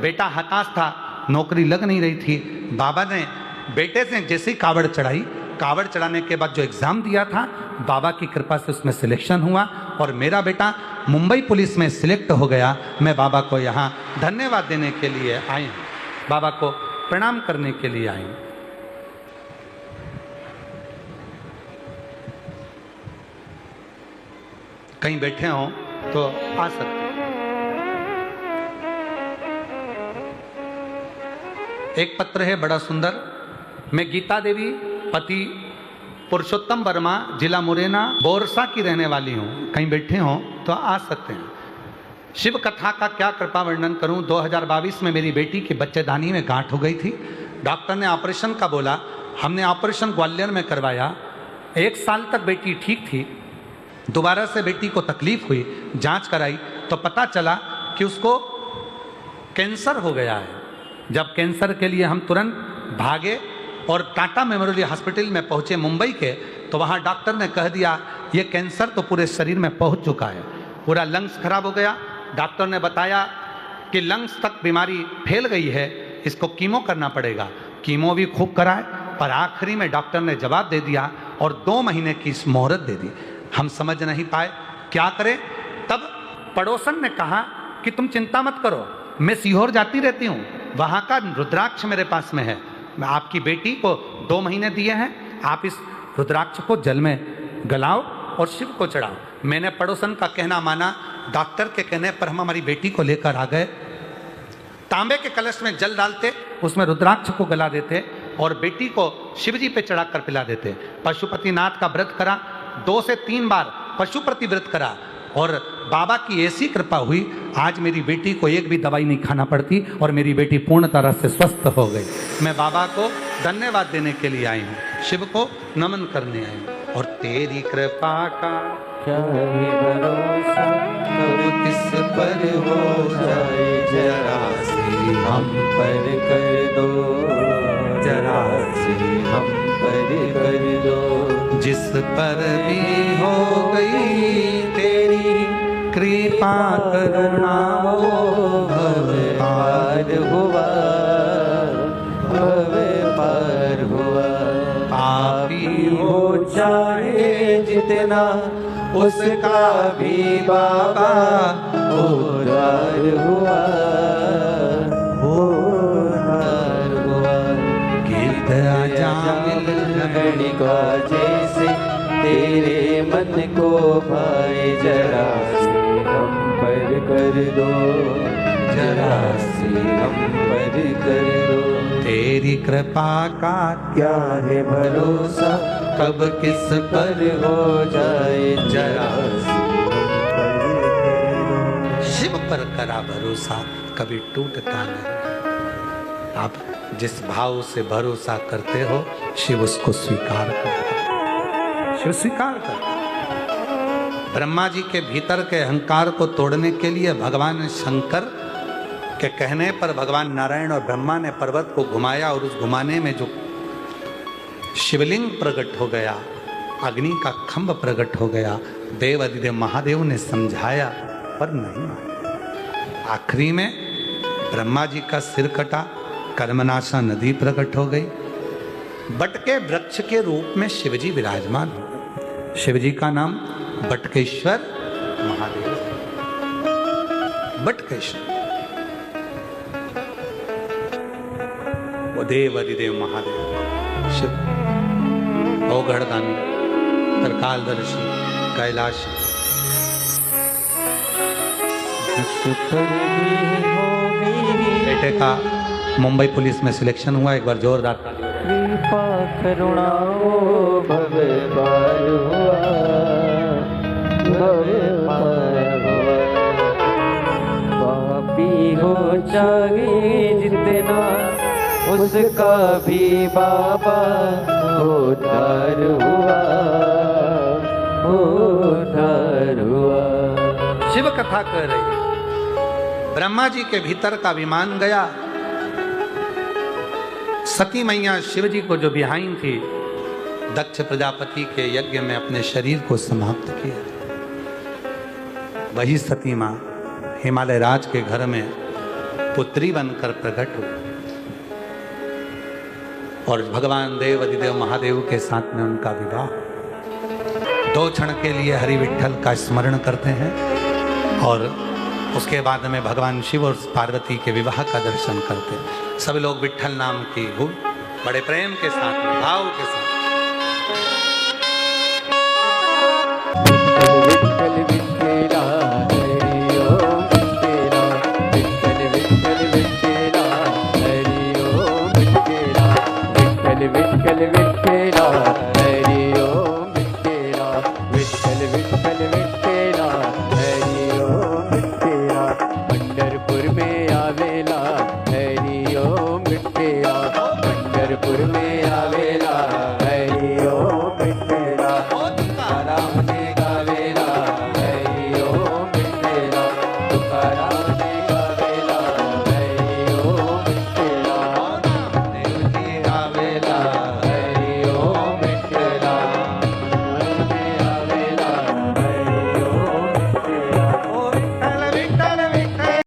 बेटा हताश था, नौकरी लग नहीं रही थी। बाबा ने बेटे से जैसे ही कावड़ चढ़ाई, कावड़ चढ़ाने के बाद जो एग्ज़ाम दिया था, बाबा की कृपा से उसमें सिलेक्शन हुआ और मेरा बेटा मुंबई पुलिस में सिलेक्ट हो गया। मैं बाबा को यहाँ धन्यवाद देने के लिए आई हूँ, बाबा को प्रणाम करने के लिए आई हूँ। कहीं बैठे हों तो आ सकते हैं। एक पत्र है बड़ा सुंदर। मैं गीता देवी, पति पुरुषोत्तम वर्मा, जिला मुरैना बोरसा की रहने वाली हूँ। कहीं बैठे हों तो आ सकते हैं। शिव कथा का क्या कृपा वर्णन करूं। 2022 में मेरी बेटी की बच्चेदानी में गांठ हो गई थी। डॉक्टर ने ऑपरेशन का बोला। हमने ऑपरेशन ग्वालियर में करवाया। 1 साल तक बेटी ठीक थी। दोबारा से बेटी को तकलीफ हुई, जांच कराई तो पता चला कि उसको कैंसर हो गया है। जब कैंसर के लिए हम तुरंत भागे और टाटा मेमोरियल हॉस्पिटल में पहुंचे मुंबई के, तो वहां डॉक्टर ने कह दिया ये कैंसर तो पूरे शरीर में पहुंच चुका है, पूरा लंग्स खराब हो गया। डॉक्टर ने बताया कि लंग्स तक बीमारी फैल गई है, इसको कीमो करना पड़ेगा। कीमो भी खूब कराए, पर आखिरी में डॉक्टर ने जवाब दे दिया और 2 महीने की मोहलत दे दी। हम समझ नहीं पाए क्या करें। तब पड़ोसन ने कहा कि तुम चिंता मत करो, मैं सीहोर जाती रहती हूँ, वहाँ का रुद्राक्ष मेरे पास में है, मैं आपकी बेटी को 2 महीने दिए हैं, आप इस रुद्राक्ष को जल में गलाओ और शिव को चढ़ाओ। मैंने पड़ोसन का कहना माना। डॉक्टर के कहने पर हम हमारी बेटी को लेकर आ गए। तांबे के कलश में जल डालते, उसमें रुद्राक्ष को गला देते और बेटी को शिवजी पे चढ़ाकर पिला देते। पशुपतिनाथ का व्रत करा, 2 से 3 बार पशुपति व्रत करा और बाबा की ऐसी कृपा हुई, आज मेरी बेटी को एक भी दवाई नहीं खाना पड़ती और मेरी बेटी पूर्ण तरह से स्वस्थ हो गई। मैं बाबा को धन्यवाद देने के लिए आई हूँ, शिव को नमन करने आई हूँ। और तेरी कृपा का क्या ही भरोसा, कब किस पर हो जाए, जरा सी हम पर कर दो, जरा सी हम पर कर दो। जिस पर भी हो गई तेरी कृपा करुणा, भव पार हुआ, भव पार हुआ। पापी हो चाहे जितना, उसका भी बाबा उद्धार हुआ, उद्धार हुआ। गीत आजा गणिका जैसे तेरे मन को भाए, जरा से हम पर कर दो, जरा से हम पर कर दो। तेरी कृपा का क्या है भरोसा, कब किस पर हो जाए, जरा से हम पर कर दो। शिव पर करा भरोसा, कभी टूटता नहीं। आप जिस भाव से भरोसा करते हो, शिव उसको स्वीकार करता है, शिव स्वीकार करता है। ब्रह्मा जी के भीतर के अहंकार को तोड़ने के लिए भगवान शंकर के कहने पर भगवान नारायण और ब्रह्मा ने पर्वत को घुमाया और उस घुमाने में जो शिवलिंग प्रकट हो गया, अग्नि का खंभ प्रकट हो गया। देव अधिदेव महादेव ने समझाया पर नहीं माना। आखिरी में ब्रह्मा जी का सिर कटा, कर्मनाशा नदी प्रकट हो गई। बट के वृक्ष के रूप में शिवजी विराजमान हो गए। शिवजी का नाम बटकेश्वर महादेव, बटकेश्वर। वो देव अधिदेव महादेव शिव, औघड़दानी, त्रिकालदर्शी, कैलाशी। बेटे का मुंबई पुलिस में सिलेक्शन हुआ, एक बार जोरदार ताली। कृपा करुणा भव पार हुआ, भव पार हुआ। पापी हो चाहे जितना, उसका भी बाबा उद्धार हुआ, उद्धार हुआ। शिव कथा कह रही। ब्रह्मा जी के भीतर का विमान गया। सती मैया शिव जी को जो बिहाई थी, दक्ष प्रजापति के यज्ञ में अपने शरीर को समाप्त किया। वही सती मां हिमालय राज के घर में पुत्री बनकर प्रकट हुई और भगवान देव अधिदेव महादेव के साथ में उनका विवाह। 2 क्षण के लिए हरि विठ्ठल का स्मरण करते हैं और उसके बाद में भगवान शिव और पार्वती के विवाह का दर्शन करते हैं। सभी लोग विठ्ठल नाम की बड़े प्रेम के साथ, भाव के साथ